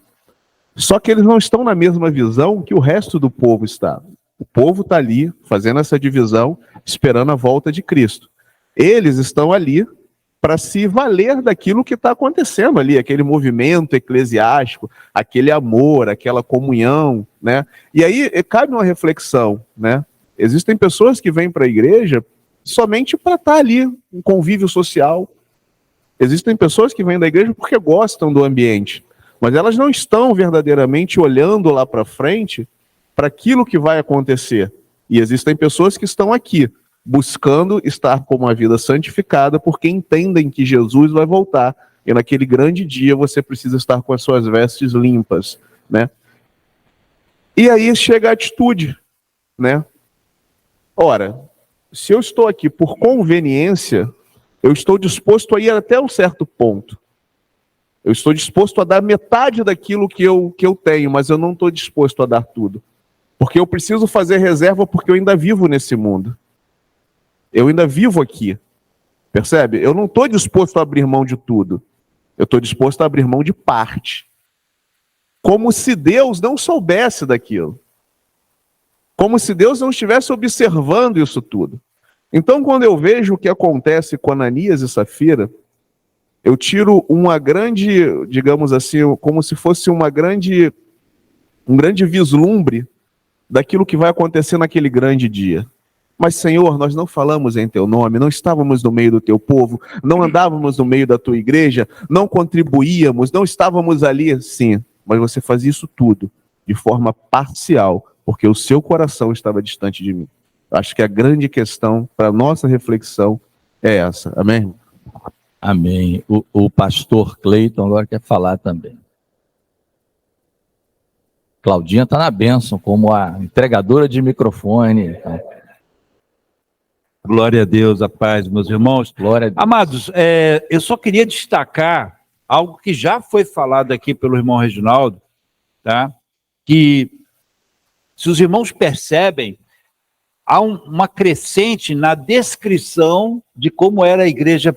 Só que eles não estão na mesma visão que o resto do povo está. O povo está ali, fazendo essa divisão, esperando a volta de Cristo. Eles estão ali para se valer daquilo que está acontecendo ali, aquele movimento eclesiástico, aquele amor, aquela comunhão, né? E aí cabe uma reflexão, né? Existem pessoas que vêm para a igreja somente para estar ali, um convívio social. Existem pessoas que vêm da igreja porque gostam do ambiente, mas elas não estão verdadeiramente olhando lá para frente para aquilo que vai acontecer. E existem pessoas que estão aqui, buscando estar com uma vida santificada, porque entendem que Jesus vai voltar, e naquele grande dia você precisa estar com as suas vestes limpas, né? E aí chega a atitude, né? Ora, se eu estou aqui por conveniência, eu estou disposto a ir até um certo ponto. Eu estou disposto a dar metade daquilo que eu tenho, mas eu não estou disposto a dar tudo. Porque eu preciso fazer reserva, porque eu ainda vivo nesse mundo. Eu ainda vivo aqui. Percebe? Eu não estou disposto a abrir mão de tudo. Eu estou disposto a abrir mão de parte. Como se Deus não soubesse daquilo. Como se Deus não estivesse observando isso tudo. Então, quando eu vejo o que acontece com Ananias e Safira, eu tiro uma grande, digamos assim, como se fosse um grande vislumbre daquilo que vai acontecer naquele grande dia. Mas, Senhor, nós não falamos em Teu nome, não estávamos no meio do Teu povo, não andávamos no meio da Tua igreja, não contribuíamos, não estávamos ali, sim, mas você fazia isso tudo de forma parcial, porque o seu coração estava distante de mim. Acho que a grande questão para a nossa reflexão é essa. Amém? Amém. O pastor Cleiton agora quer falar também. Claudinha está na bênção, como a entregadora de microfone. Glória a Deus, a paz, meus irmãos. Glória a Deus. Amados, eu só queria destacar algo que já foi falado aqui pelo irmão Reginaldo, tá? Que, se os irmãos percebem, há uma crescente na descrição de como era a igreja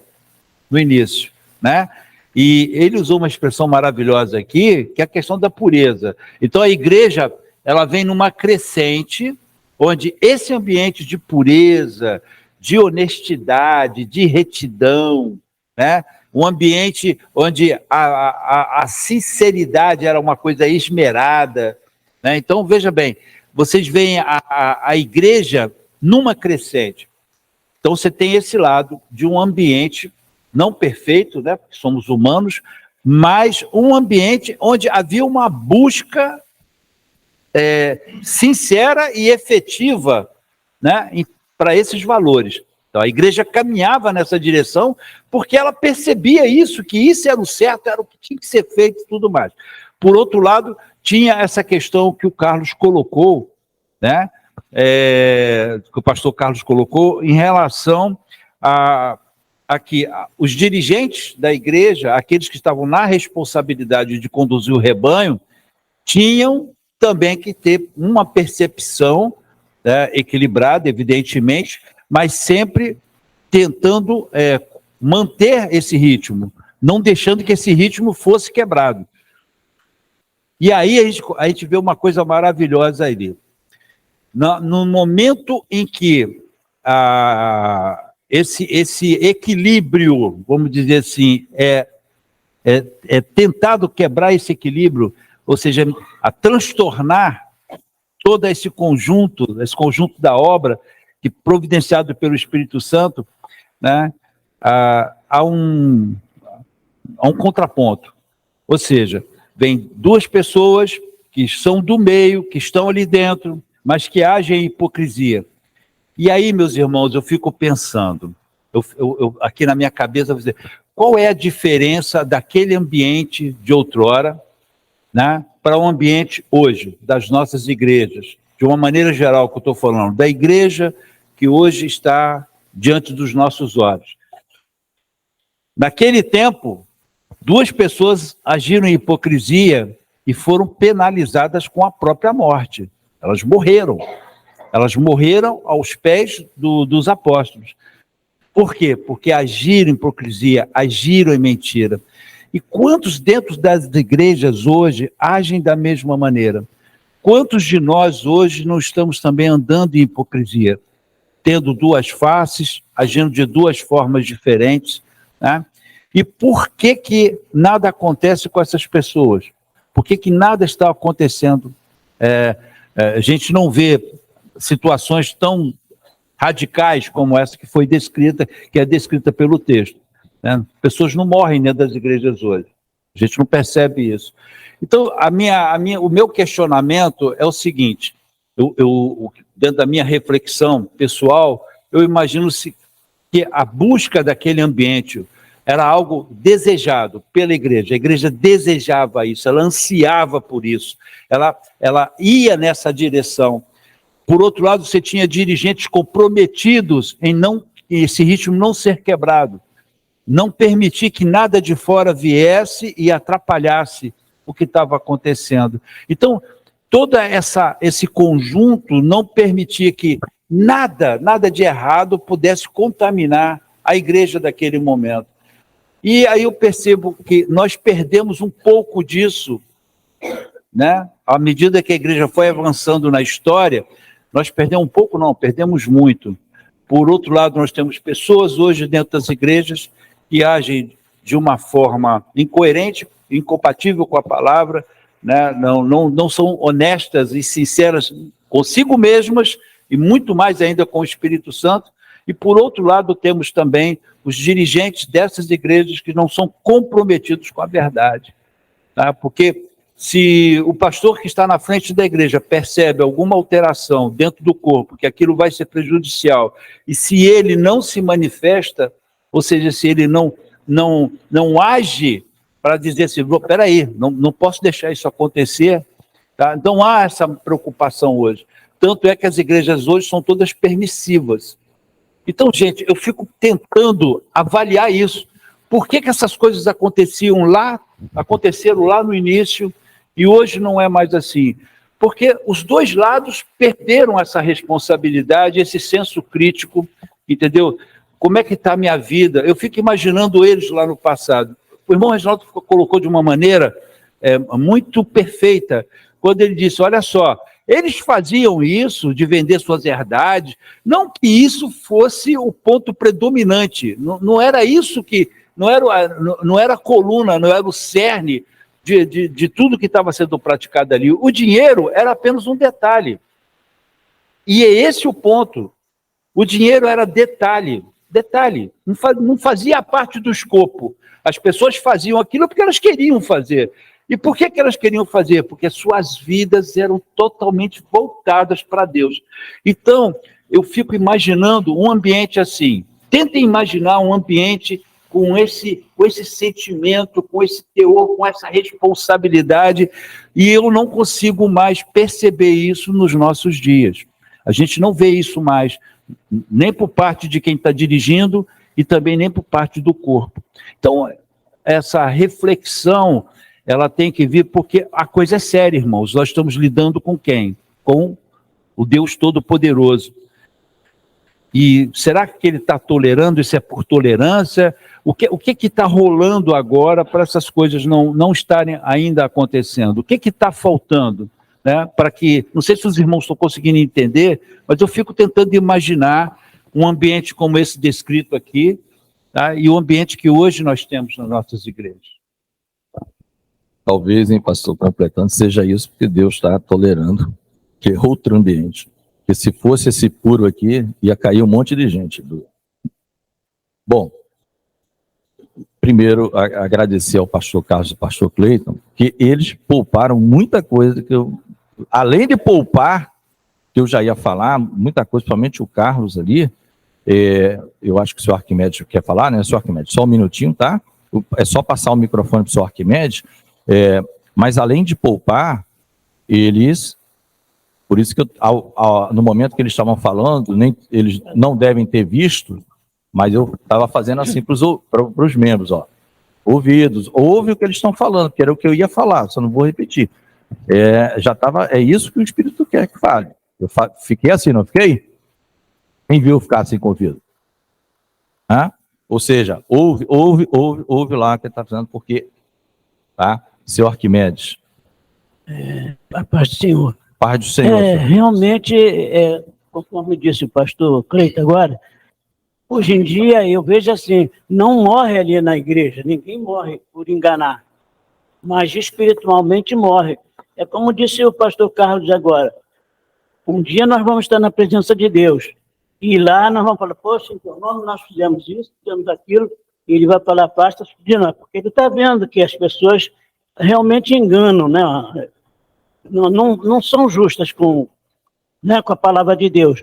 no início, né? E ele usou uma expressão maravilhosa aqui, que é a questão da pureza. Então a igreja, ela vem numa crescente, onde esse ambiente de pureza, de honestidade, de retidão, né? Um ambiente onde a sinceridade era uma coisa esmerada, né? Então veja bem, vocês veem a igreja numa crescente. Então você tem esse lado de um ambiente não perfeito, né, porque somos humanos, mas um ambiente onde havia uma busca sincera e efetiva, né, para esses valores. Então a igreja caminhava nessa direção porque ela percebia isso, que isso era o certo, era o que tinha que ser feito e tudo mais. Por outro lado, tinha essa questão que o Carlos colocou, né, que o pastor Carlos colocou, em relação a que os dirigentes da igreja, aqueles que estavam na responsabilidade de conduzir o rebanho, tinham também que ter uma percepção, né, equilibrada, evidentemente, mas sempre tentando manter esse ritmo, não deixando que esse ritmo fosse quebrado. E aí a gente vê uma coisa maravilhosa ali. No momento em que esse equilíbrio, vamos dizer assim, é tentado quebrar esse equilíbrio, ou seja, a transtornar todo esse conjunto da obra, que providenciado pelo Espírito Santo, né, há um contraponto. Ou seja, vem duas pessoas que são do meio, que estão ali dentro, mas que agem em hipocrisia. E aí, meus irmãos, eu fico pensando, aqui na minha cabeça, eu vou dizer, qual é a diferença daquele ambiente de outrora, né, para o ambiente hoje, das nossas igrejas? De uma maneira geral, que eu estou falando, da igreja que hoje está diante dos nossos olhos. Naquele tempo, duas pessoas agiram em hipocrisia e foram penalizadas com a própria morte. Elas morreram. Elas morreram aos pés dos apóstolos. Por quê? Porque agiram em hipocrisia, agiram em mentira. E quantos dentro das igrejas hoje agem da mesma maneira? Quantos de nós hoje não estamos também andando em hipocrisia? Tendo duas faces, agindo de duas formas diferentes, né? E por que nada acontece com essas pessoas? Por que nada está acontecendo? A gente não vê situações tão radicais como essa que foi descrita, que é descrita pelo texto, né? Pessoas não morrem dentro das igrejas hoje. A gente não percebe isso. Então, o meu questionamento é o seguinte, dentro da minha reflexão pessoal, eu imagino que a busca daquele ambiente era algo desejado pela igreja. A igreja desejava isso, ela ansiava por isso, ela ia nessa direção. Por outro lado, você tinha dirigentes comprometidos em esse ritmo não ser quebrado, não permitir que nada de fora viesse e atrapalhasse o que estava acontecendo. Então, todo esse conjunto não permitia que nada de errado pudesse contaminar a igreja daquele momento. E aí eu percebo que nós perdemos um pouco disso, né? À medida que a igreja foi avançando na história, nós perdemos um pouco, não, perdemos muito. Por outro lado, nós temos pessoas hoje dentro das igrejas que agem de uma forma incoerente, incompatível com a palavra, né? Não são honestas e sinceras consigo mesmas, e muito mais ainda com o Espírito Santo. E, por outro lado, temos também os dirigentes dessas igrejas que não são comprometidos com a verdade. Tá? Porque se o pastor que está na frente da igreja percebe alguma alteração dentro do corpo, que aquilo vai ser prejudicial, e se ele não se manifesta, ou seja, se ele não age para dizer assim, peraí, não posso deixar isso acontecer, tá? Não há essa preocupação hoje. Tanto é que as igrejas hoje são todas permissivas. Então, gente, eu fico tentando avaliar isso. Por que essas coisas aconteceram lá no início e hoje não é mais assim? Porque os dois lados perderam essa responsabilidade, esse senso crítico, entendeu? Como é que está a minha vida? Eu fico imaginando eles lá no passado. O irmão Reginaldo colocou de uma maneira muito perfeita, quando ele disse, olha só, eles faziam isso de vender suas herdades, não que isso fosse o ponto predominante, não era isso que, não era a coluna, não era o cerne de tudo que estava sendo praticado ali. O dinheiro era apenas um detalhe. E é esse o ponto. O dinheiro era detalhe, não fazia parte do escopo. As pessoas faziam aquilo porque elas queriam fazer. E por que elas queriam fazer? Porque suas vidas eram totalmente voltadas para Deus. Então, eu fico imaginando um ambiente assim. Tentem imaginar um ambiente com esse sentimento, com esse teor, com essa responsabilidade, e eu não consigo mais perceber isso nos nossos dias. A gente não vê isso mais, nem por parte de quem está dirigindo e também nem por parte do corpo. Então, essa reflexão, ela tem que vir, porque a coisa é séria, irmãos. Nós estamos lidando com quem? Com o Deus Todo-Poderoso. E será que ele está tolerando? Isso é por tolerância? O que está rolando agora para essas coisas não estarem ainda acontecendo? O que está faltando? Né? Para que, não sei se os irmãos estão conseguindo entender, mas eu fico tentando imaginar um ambiente como esse descrito aqui, tá? E o ambiente que hoje nós temos nas nossas igrejas. Talvez, hein, pastor, completando, seja isso porque Deus está tolerando, que é outro ambiente. Porque se fosse esse puro aqui, ia cair um monte de gente. Bom, primeiro, agradecer ao pastor Carlos e ao pastor Cleiton, que eles pouparam muita coisa que eu, além de poupar, que eu já ia falar, muita coisa, principalmente o Carlos ali, eu acho que o senhor Arquimedes quer falar, né, senhor Arquimedes? Só um minutinho, tá? É só passar o microfone para o senhor Arquimedes, mas além de poupar, eles... Por isso que no momento que eles estavam falando, eles não devem ter visto, mas eu estava fazendo assim para os membros, ó, ouvidos, ouve o que eles estão falando, que era o que eu ia falar, só não vou repetir. Já estava, é isso que o Espírito quer que fale. Eu fiquei assim, não fiquei? Quem viu ficar assim com o ouvido? Ou seja, ouve lá o que ele está fazendo, porque, tá? Senhor Arquimedes. A paz do Senhor. Paz do Senhor. Realmente, conforme disse o pastor Cleiton agora, hoje em dia eu vejo assim, não morre ali na igreja, ninguém morre por enganar, mas espiritualmente morre. É como disse o pastor Carlos agora, um dia nós vamos estar na presença de Deus, e lá nós vamos falar, poxa, então nós fizemos isso, fizemos aquilo, e ele vai falar, pasta de nós, porque ele está vendo que as pessoas realmente enganam, né? Não são justas com a palavra de Deus,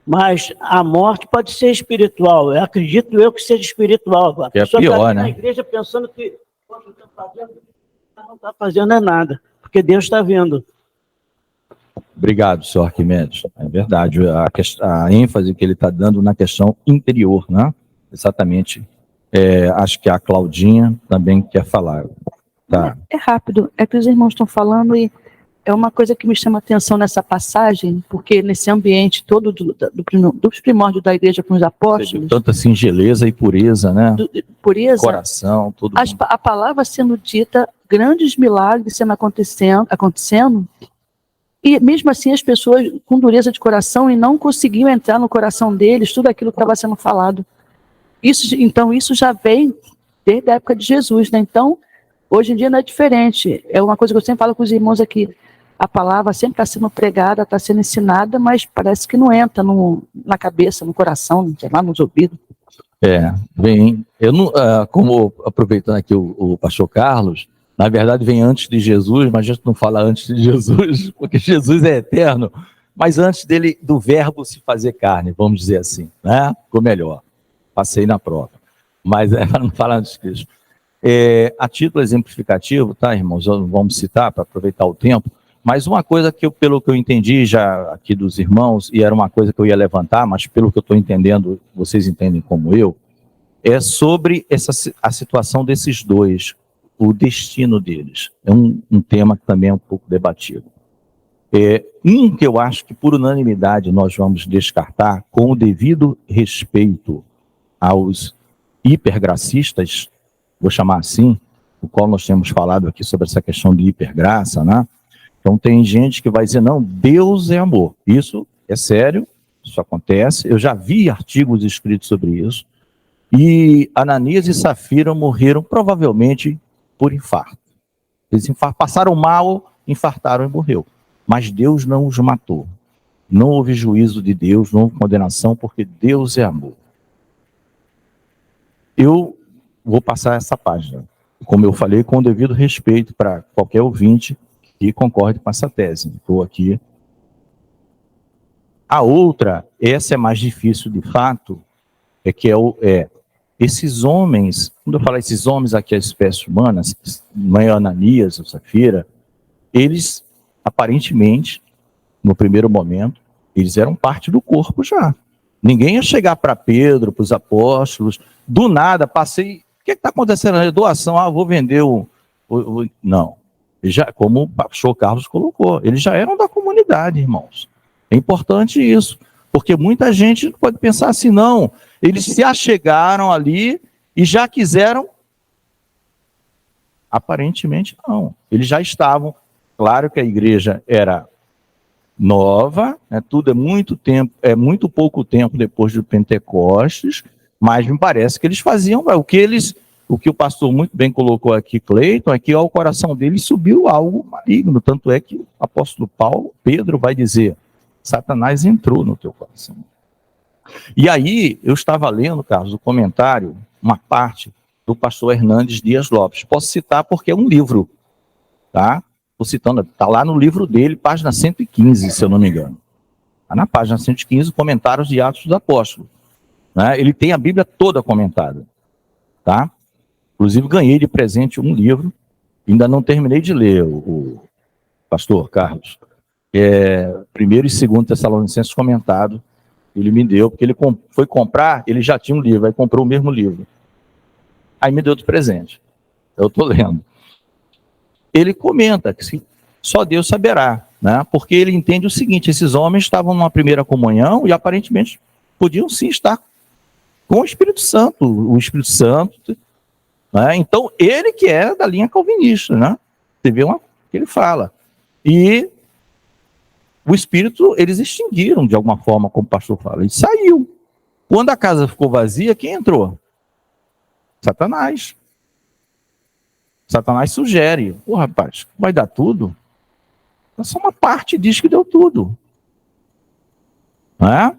mas a morte pode ser espiritual. Eu acredito que seja espiritual. A pessoa pior, está né? na igreja pensando que não está fazendo nada, porque Deus está vendo. Obrigado, senhor Arquimedes. É verdade, a ênfase que ele está dando na questão interior, né? Exatamente. Acho que a Claudinha também quer falar. Tá. É rápido, é que os irmãos estão falando e é uma coisa que me chama a atenção nessa passagem, porque nesse ambiente todo dos primórdios da igreja com os apóstolos... Tanta singeleza e pureza, né? Pureza. Coração, tudo. A palavra sendo dita, grandes milagres sendo acontecendo, e mesmo assim as pessoas com dureza de coração e não conseguiam entrar no coração deles, tudo aquilo que estava sendo falado. Então isso já vem desde a época de Jesus, né? Então, hoje em dia não é diferente. É uma coisa que eu sempre falo com os irmãos aqui. A palavra sempre está sendo pregada, está sendo ensinada, mas parece que não entra na cabeça, no coração, sei lá, nos ouvidos. Vem. Eu não, como aproveitando aqui o pastor Carlos, na verdade vem antes de Jesus, mas a gente não fala antes de Jesus, porque Jesus é eterno, mas antes dele, do verbo se fazer carne, vamos dizer assim, né? Ficou melhor. Passei na prova. Mas para não falar antes de Cristo. A título exemplificativo, tá, irmãos? Vamos citar para aproveitar o tempo. Mas uma coisa que pelo que eu entendi já aqui dos irmãos, e era uma coisa que eu ia levantar, mas pelo que eu estou entendendo, vocês entendem como eu, é sobre a situação desses dois, o destino deles. É um tema que também é um pouco debatido. Que eu acho que por unanimidade nós vamos descartar, com o devido respeito aos hipergracistas, vou chamar assim, o qual nós temos falado aqui sobre essa questão de hipergraça, né? Então tem gente que vai dizer, não, Deus é amor. Isso é sério, isso acontece. Eu já vi artigos escritos sobre isso. E Ananias e Safira morreram provavelmente por infarto. Eles passaram mal, infartaram e morreu. Mas Deus não os matou. Não houve juízo de Deus, não houve condenação, porque Deus é amor. Eu vou passar essa página, como eu falei, com o devido respeito para qualquer ouvinte que concorde com essa tese. Estou aqui. A outra, essa é mais difícil de fato, esses homens, quando eu falo esses homens aqui, a espécie humana, não é Ananias ou Safira, eles, aparentemente, no primeiro momento, eles eram parte do corpo já. Ninguém ia chegar para Pedro, para os apóstolos, do nada, passei, o que está acontecendo na doação? Vou vender Não. Já, como o pastor Carlos colocou, eles já eram da comunidade, irmãos. É importante isso, porque muita gente pode pensar assim, não, eles se achegaram ali e já quiseram. Aparentemente não. Eles já estavam, claro que a igreja era nova, né, tudo é muito tempo, é muito pouco tempo depois do Pentecostes, mas me parece que eles faziam o que o pastor muito bem colocou aqui, Cleiton, é que ao coração deles subiu algo maligno, tanto é que o apóstolo Pedro vai dizer, Satanás entrou no teu coração. E aí, eu estava lendo, Carlos, o comentário, uma parte do pastor Hernandes Dias Lopes. Posso citar porque é um livro, tá? Estou citando, está lá no livro dele, página 115, se eu não me engano. Está na página 115, comentários de Atos dos Apóstolos. Né? Ele tem a Bíblia toda comentada, tá? Inclusive, ganhei de presente um livro, ainda não terminei de ler, o pastor Carlos, que é 1º e 2º Tessalonicenses comentado, ele me deu, porque ele foi comprar, ele já tinha um livro, aí comprou o mesmo livro. Aí me deu de presente. Eu estou lendo. Ele comenta que só Deus saberá, né? Porque ele entende o seguinte, esses homens estavam numa primeira comunhão e aparentemente podiam sim estar com o Espírito Santo, né? Então ele que é da linha calvinista, né? Você vê que ele fala. E o Espírito, eles extinguiram de alguma forma, como o pastor fala, ele saiu. Quando a casa ficou vazia, quem entrou? Satanás. Satanás sugere, pô rapaz, vai dar tudo? Só uma parte diz que deu tudo. Né?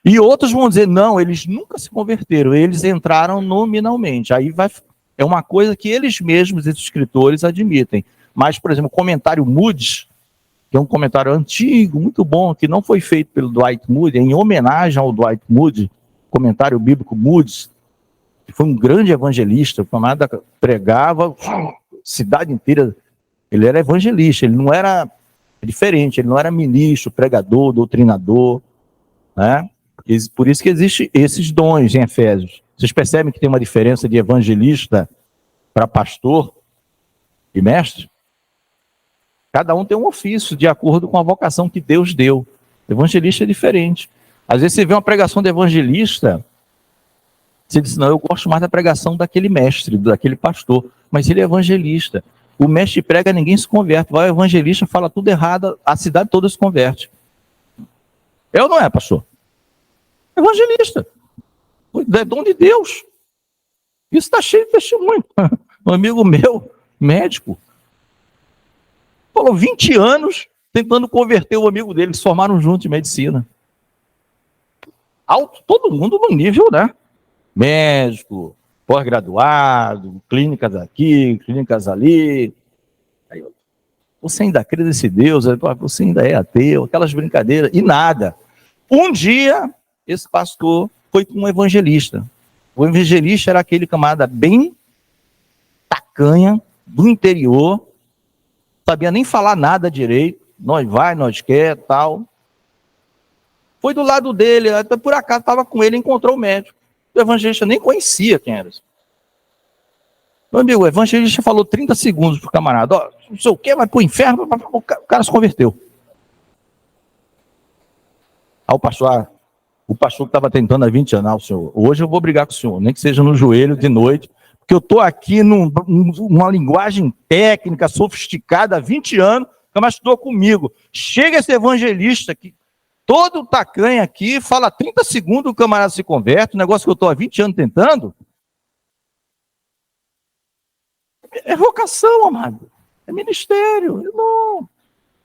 E outros vão dizer, não, eles nunca se converteram, eles entraram nominalmente. Aí é uma coisa que eles mesmos, esses escritores, admitem. Mas, por exemplo, o comentário Moody, que é um comentário antigo, muito bom, que não foi feito pelo Dwight Moody, em homenagem ao Dwight Moody, comentário bíblico Moody, que foi um grande evangelista, o camarada pregava, cidade inteira, ele era evangelista, ele não era diferente, ele não era ministro, pregador, doutrinador, né? Por isso que existem esses dons em Efésios. Vocês percebem que tem uma diferença de evangelista para pastor e mestre? Cada um tem um ofício de acordo com a vocação que Deus deu. Evangelista é diferente. Às vezes você vê uma pregação de evangelista, você diz, não, eu gosto mais da pregação daquele mestre, daquele pastor, mas ele é evangelista. O mestre prega, ninguém se converte. Vai o evangelista, fala tudo errado, a cidade toda se converte. É ou não é, pastor? Evangelista. É dom de Deus. Isso está cheio de testemunho. Um amigo meu, médico, falou 20 anos tentando converter o amigo dele, que se formaram juntos em medicina. Alto, todo mundo no nível, né? Médico, pós-graduado, clínicas aqui, clínicas ali. Aí, você ainda crê nesse Deus? Você ainda é ateu? Aquelas brincadeiras, e nada. Um dia, esse pastor foi com um evangelista. O evangelista era aquele camarada bem tacanha, do interior, sabia nem falar nada direito, nós vai, nós quer, tal. Foi do lado dele, até por acaso estava com ele, encontrou o médico. O evangelista nem conhecia quem era. Meu amigo, o evangelista falou 30 segundos pro camarada, ó, não sei o que, vai pro inferno, o cara se converteu. Aí o pastor que estava tentando há 20 anos, senhor, hoje eu vou brigar com o senhor, nem que seja no joelho de noite, porque eu estou aqui numa linguagem técnica, sofisticada, há 20 anos, o camarada estudou comigo. Chega esse evangelista aqui, todo tacanho aqui, fala 30 segundos, o camarada se converte, um negócio que eu estou há 20 anos tentando. É vocação, amado. É ministério. Não.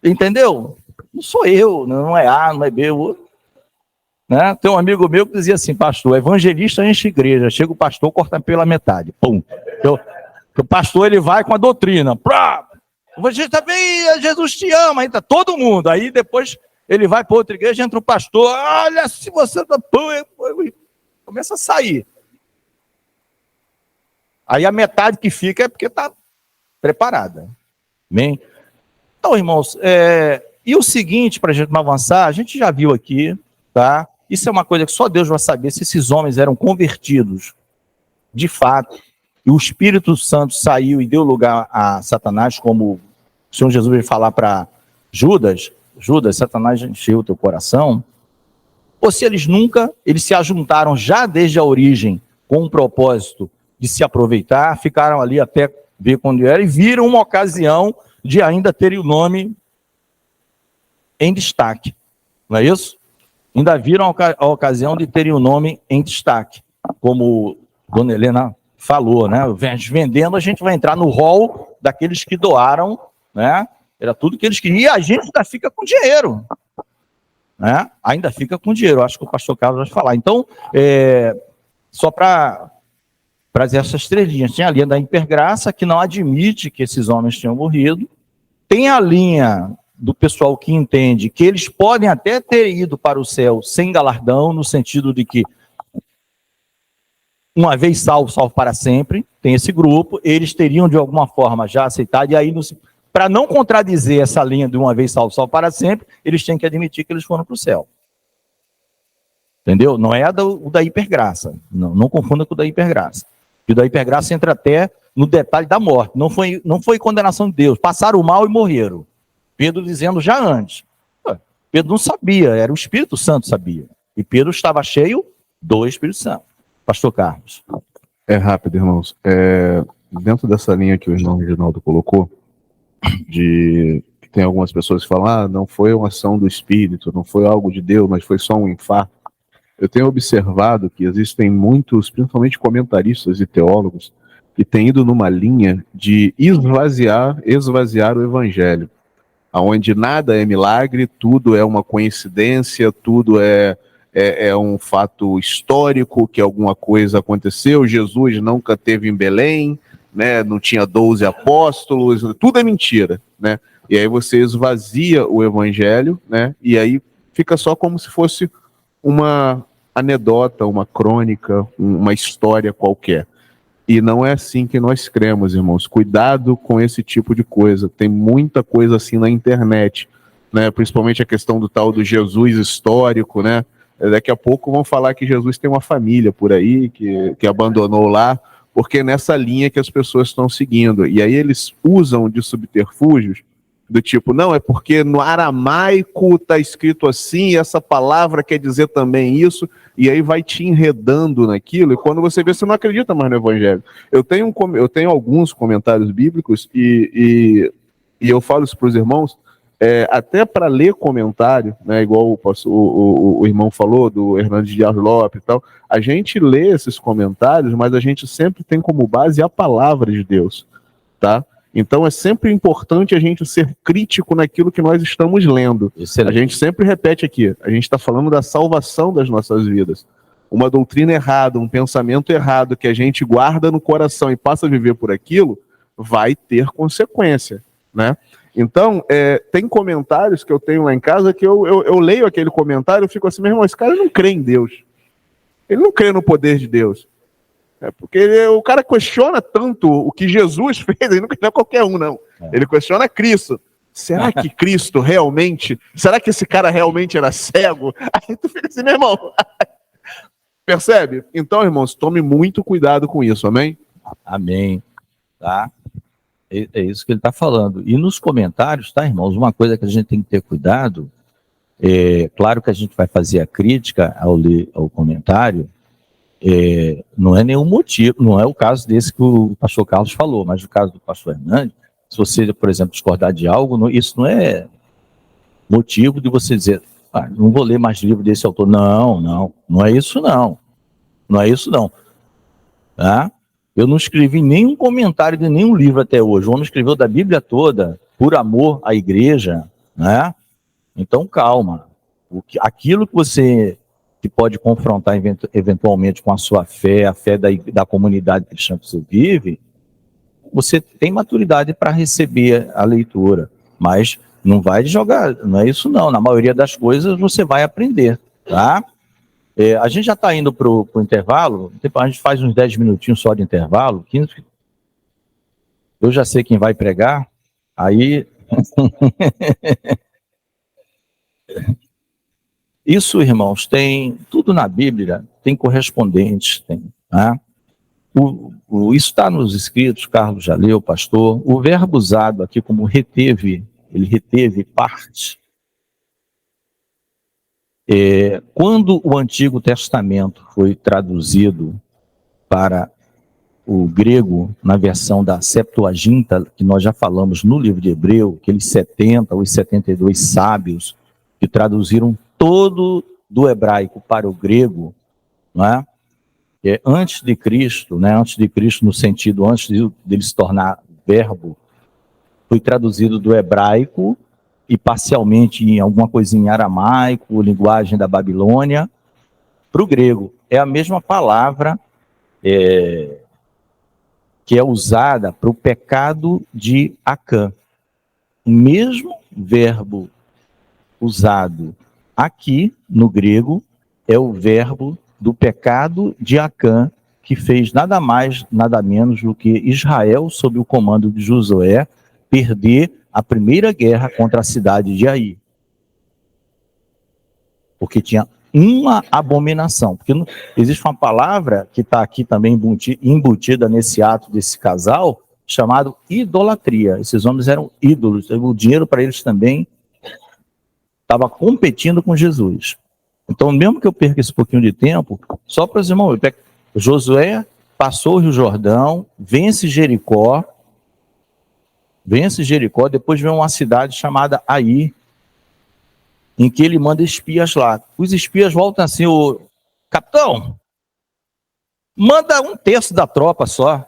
Entendeu? Não sou eu, não é A, não é B. Né? Tem um amigo meu que dizia assim, pastor, evangelista enche igreja, chega o pastor, corta pela metade. Pum. O pastor, ele vai com a doutrina. O evangelista vem, Jesus te ama, aí tá todo mundo. Aí depois ele vai para outra igreja, entra o pastor, olha, se você... Começa a sair. Aí a metade que fica é porque está preparada. Amém? Então, irmãos, e o seguinte, para a gente não avançar, a gente já viu aqui, tá? Isso é uma coisa que só Deus vai saber se esses homens eram convertidos, de fato, e o Espírito Santo saiu e deu lugar a Satanás, como o Senhor Jesus veio falar para Judas, Satanás encheu o teu coração, ou se eles se ajuntaram já desde a origem com o propósito de se aproveitar, ficaram ali até ver quando era e viram uma ocasião de ainda terem o nome em destaque, não é isso? Ainda viram a ocasião de terem o nome em destaque, como Dona Helena falou, né? Vendendo, a gente vai entrar no hall daqueles que doaram, né? Era tudo que eles queriam, e a gente ainda fica com dinheiro, né? Ainda fica com dinheiro, acho que o pastor Carlos vai falar. Então, só para essas 3 linhas, tem a linha da hipergraça, que não admite que esses homens tenham morrido, tem a linha do pessoal que entende que eles podem até ter ido para o céu sem galardão, no sentido de que uma vez salvo, salvo para sempre, tem esse grupo, eles teriam de alguma forma já aceitado, e aí, para não contradizer essa linha de uma vez salvo, salvo para sempre, eles têm que admitir que eles foram para o céu. Entendeu? Não é o da hipergraça, não confunda com o da hipergraça. E o da hipergraça entra até no detalhe da morte, não foi condenação de Deus, passaram o mal e morreram. Pedro dizendo já antes. Pedro não sabia, era o Espírito Santo sabia. E Pedro estava cheio do Espírito Santo. Pastor Carlos. É rápido, irmãos. Dentro dessa linha que o irmão Reginaldo colocou, que tem algumas pessoas que falam, não foi uma ação do Espírito, não foi algo de Deus, mas foi só um infarto. Eu tenho observado que existem muitos, principalmente comentaristas e teólogos, que têm ido numa linha de esvaziar o Evangelho, onde nada é milagre, tudo é uma coincidência, tudo é um fato histórico, que alguma coisa aconteceu, Jesus nunca esteve em Belém, né, não tinha 12 apóstolos, tudo é mentira, né? E aí você esvazia o Evangelho, né, e aí fica só como se fosse uma anedota, uma crônica, uma história qualquer. E não é assim que nós cremos, irmãos. Cuidado com esse tipo de coisa. Tem muita coisa assim na internet, né? Principalmente a questão do tal do Jesus histórico, né? Daqui a pouco vão falar que Jesus tem uma família por aí, que abandonou lá, porque é nessa linha que as pessoas estão seguindo. E aí eles usam de subterfúgios do tipo, não, é porque no aramaico está escrito assim, e essa palavra quer dizer também isso, e aí vai te enredando naquilo, e quando você vê, você não acredita mais no Evangelho. Eu tenho alguns comentários bíblicos, e eu falo isso para os irmãos, até para ler comentário, né, igual o irmão falou, do Hernandes Dias Lopes e tal, a gente lê esses comentários, mas a gente sempre tem como base a palavra de Deus, tá? Então é sempre importante a gente ser crítico naquilo que nós estamos lendo. Excelente. A gente sempre repete aqui, a gente está falando da salvação das nossas vidas. Uma doutrina errada, um pensamento errado que a gente guarda no coração e passa a viver por aquilo, vai ter consequência, né? Então, tem comentários que eu tenho lá em casa que eu leio aquele comentário e fico assim, meu irmão, esse cara não crê em Deus. Ele não crê no poder de Deus. Porque o cara questiona tanto o que Jesus fez, ele não é qualquer um, não. Ele questiona Cristo. Será que Cristo realmente... Será que esse cara realmente era cego? Aí tu fica assim, meu irmão. Percebe? Então, irmãos, tome muito cuidado com isso, amém? Amém. Tá? É isso que ele está falando. E nos comentários, tá, irmãos? Uma coisa que a gente tem que ter cuidado, claro que a gente vai fazer a crítica ao ler o comentário, não é nenhum motivo, não é o caso desse que o pastor Carlos falou, mas o caso do pastor Hernandes, se você, por exemplo, discordar de algo, isso não é motivo de você dizer, não vou ler mais livro desse autor. Não é isso não. Não é isso não. Tá? Eu não escrevi nenhum comentário de nenhum livro até hoje. O homem escreveu da Bíblia toda, por amor à igreja, né? Então calma. Aquilo que você... que pode confrontar eventualmente com a sua fé, a fé da comunidade cristã que você vive, você tem maturidade para receber a leitura, mas não vai jogar, não é isso não, na maioria das coisas você vai aprender, tá? A gente já está indo para o intervalo, a gente faz uns 10 minutinhos só de intervalo, 15, eu já sei quem vai pregar, aí... Isso, irmãos, tem tudo na Bíblia, tem correspondentes, tá? Isso está nos escritos, Carlos já leu, pastor. O verbo usado aqui como reteve, ele reteve parte. Quando o Antigo Testamento foi traduzido para o grego, na versão da Septuaginta, que nós já falamos no livro de Hebreu, aqueles 70 ou 72 sábios que traduziram todo do hebraico para o grego, não é? Antes de Cristo, né? Antes de Cristo no sentido, antes dele se tornar verbo, foi traduzido do hebraico e parcialmente em alguma coisinha em aramaico, linguagem da Babilônia, para o grego. É a mesma palavra que é usada para o pecado de Acã. O mesmo verbo usado aqui no grego é o verbo do pecado de Acã, que fez nada mais, nada menos do que Israel, sob o comando de Josué, perder a primeira guerra contra a cidade de Ai. Porque tinha uma abominação. Porque existe uma palavra que está aqui também embutida nesse ato desse casal, chamado idolatria. Esses homens eram ídolos, o dinheiro para eles também estava competindo com Jesus. Então, mesmo que eu perca esse pouquinho de tempo, só para os irmãos, Josué passou o Rio Jordão, vence Jericó, depois vem uma cidade chamada Ai, em que ele manda espias lá. Os espias voltam assim, o capitão, manda 1/3 da tropa só.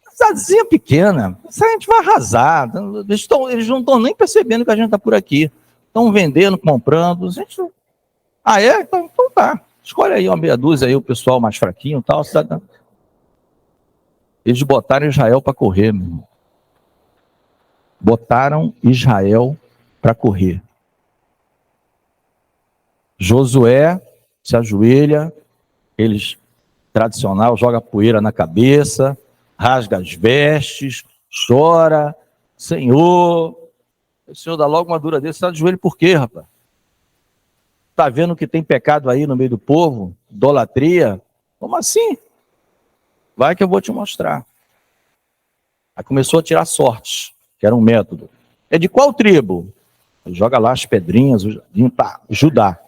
Cidadezinha pequena, a gente vai arrasar. Eles não estão nem percebendo que a gente está por aqui. Estão vendendo, comprando. Ah, é? Então tá. Escolhe aí uma meia dúzia aí, o pessoal mais fraquinho e tal. Eles botaram Israel para correr, meu irmão. Botaram Israel para correr. Josué se ajoelha, eles, tradicional, joga poeira na cabeça, rasga as vestes, chora. Senhor, o Senhor dá logo uma dura desse, você está de joelho por quê, rapaz? Está vendo que tem pecado aí no meio do povo? Idolatria? Como assim? Vai que eu vou te mostrar. Aí começou a tirar sortes, que era um método. É de qual tribo? Ele joga lá as pedrinhas, Judá.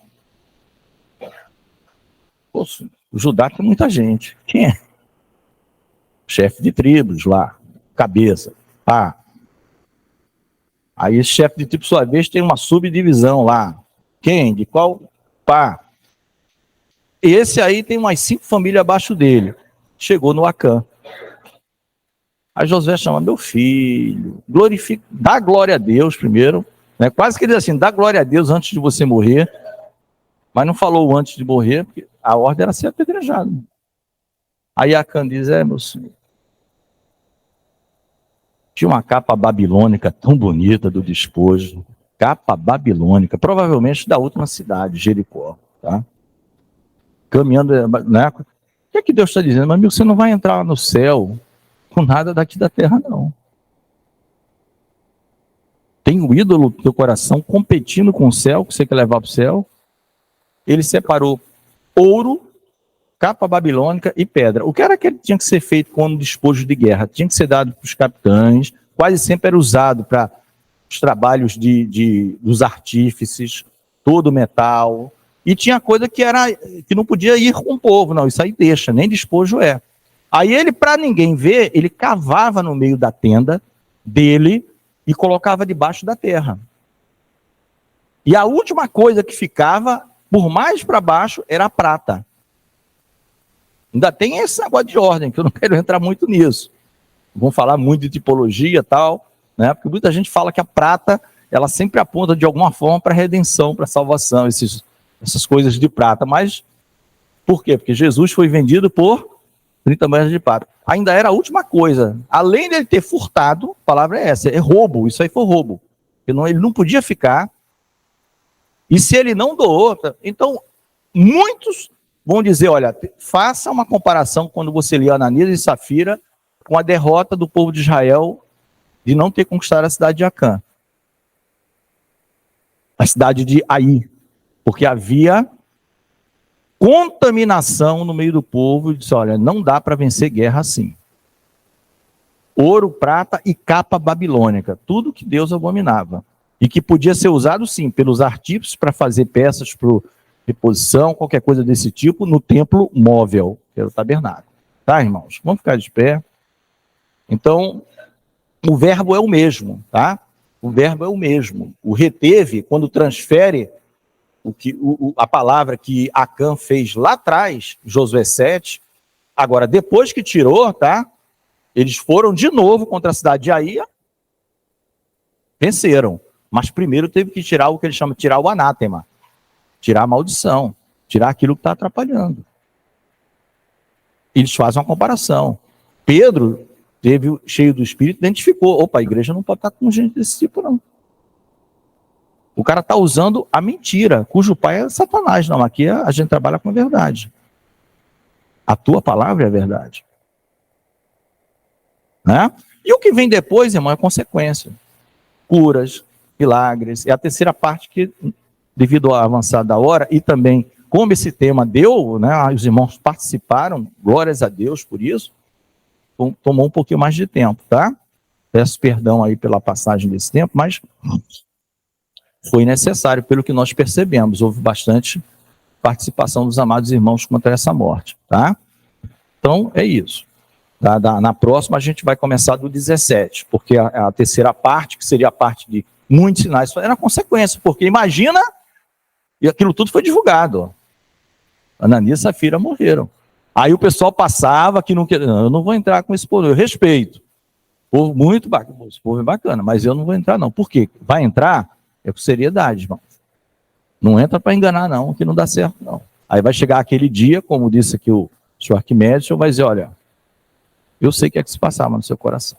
Poxa, o Judá tem muita gente. Quem é? Chefe de tribos lá, cabeça, pá. Aí esse chefe de tribo, por sua vez, tem uma subdivisão lá. Quem? De qual? Pá. Esse aí tem umas 5 famílias abaixo dele. Chegou no Acã. Aí Josué chama, meu filho, glorifica, dá glória a Deus primeiro, né? Quase que ele diz assim, dá glória a Deus antes de você morrer, mas não falou antes de morrer, porque a ordem era ser apedrejado. Aí Acã diz, meu senhor, tinha uma capa babilônica tão bonita do despojo, capa babilônica, provavelmente da última cidade, Jericó, tá? Caminhando, né? O que é que Deus está dizendo? Meu amigo, você não vai entrar no céu com nada daqui da terra, não. Tem um ídolo no teu coração competindo com o céu, que você quer levar para o céu. Ele separou ouro, capa babilônica e pedra. O que era que tinha que ser feito com o despojo de guerra? Tinha que ser dado para os capitães, quase sempre era usado para os trabalhos dos artífices, todo metal. E tinha coisa que não podia ir com o povo, não, isso aí deixa, nem despojo é. Aí ele, para ninguém ver, ele cavava no meio da tenda dele e colocava debaixo da terra. E a última coisa que ficava, por mais para baixo, era a prata. Ainda tem esse negócio de ordem, que eu não quero entrar muito nisso. Vamos falar muito de tipologia e tal, né? Porque muita gente fala que a prata, ela sempre aponta de alguma forma para a redenção, para a salvação, essas coisas de prata. Mas, por quê? Porque Jesus foi vendido por 30 moedas de prata. Ainda era a última coisa. Além dele ter furtado, a palavra é essa, é roubo. Isso aí foi roubo. Ele não podia ficar. E se ele não doou, então muitos vão dizer, olha, faça uma comparação quando você lê Ananias e Safira com a derrota do povo de Israel de não ter conquistado a cidade de Acã. A cidade de Ai. Porque havia contaminação no meio do povo, e disse, olha, não dá para vencer guerra assim. Ouro, prata e capa babilônica, tudo que Deus abominava. E que podia ser usado, sim, pelos artífices para fazer peças para reposição, qualquer coisa desse tipo, no templo móvel, que era o tabernáculo. Tá, irmãos? Vamos ficar de pé. Então, o verbo é o mesmo, tá? O verbo é o mesmo. O reteve, quando transfere a palavra que Acã fez lá atrás, Josué 7, agora, depois que tirou, tá? Eles foram de novo contra a cidade de Aia, venceram. Mas primeiro teve que tirar o que ele chama de tirar o anátema, tirar a maldição, tirar aquilo que está atrapalhando. Eles fazem uma comparação. Pedro teve cheio do Espírito, identificou, opa, a igreja não pode estar com gente desse tipo, não. O cara está usando a mentira, cujo pai é Satanás. Não, aqui a gente trabalha com a verdade. A tua palavra é a verdade. Né? E o que vem depois, irmão, é consequência. Curas, milagres. É a terceira parte que, devido à avançada da hora, e também como esse tema deu, né, os irmãos participaram, glórias a Deus por isso, tomou um pouquinho mais de tempo, tá? Peço perdão aí pela passagem desse tempo, mas foi necessário, pelo que nós percebemos. Houve bastante participação dos amados irmãos contra essa morte, tá? Então, é isso. Na próxima, a gente vai começar do 17, porque a terceira parte, que seria a parte de muitos sinais, era consequência, porque imagina, e aquilo tudo foi divulgado. Ananias e Safira morreram. Aí o pessoal passava que não queria, eu não vou entrar com esse povo, eu respeito. Povo muito bacana, esse povo é bacana, mas eu não vou entrar não. Por quê? Vai entrar é com seriedade, irmão. Não entra para enganar não, que não dá certo não. Aí vai chegar aquele dia, como disse aqui o senhor Arquimedes, o senhor vai dizer, olha, eu sei o que é que se passava no seu coração.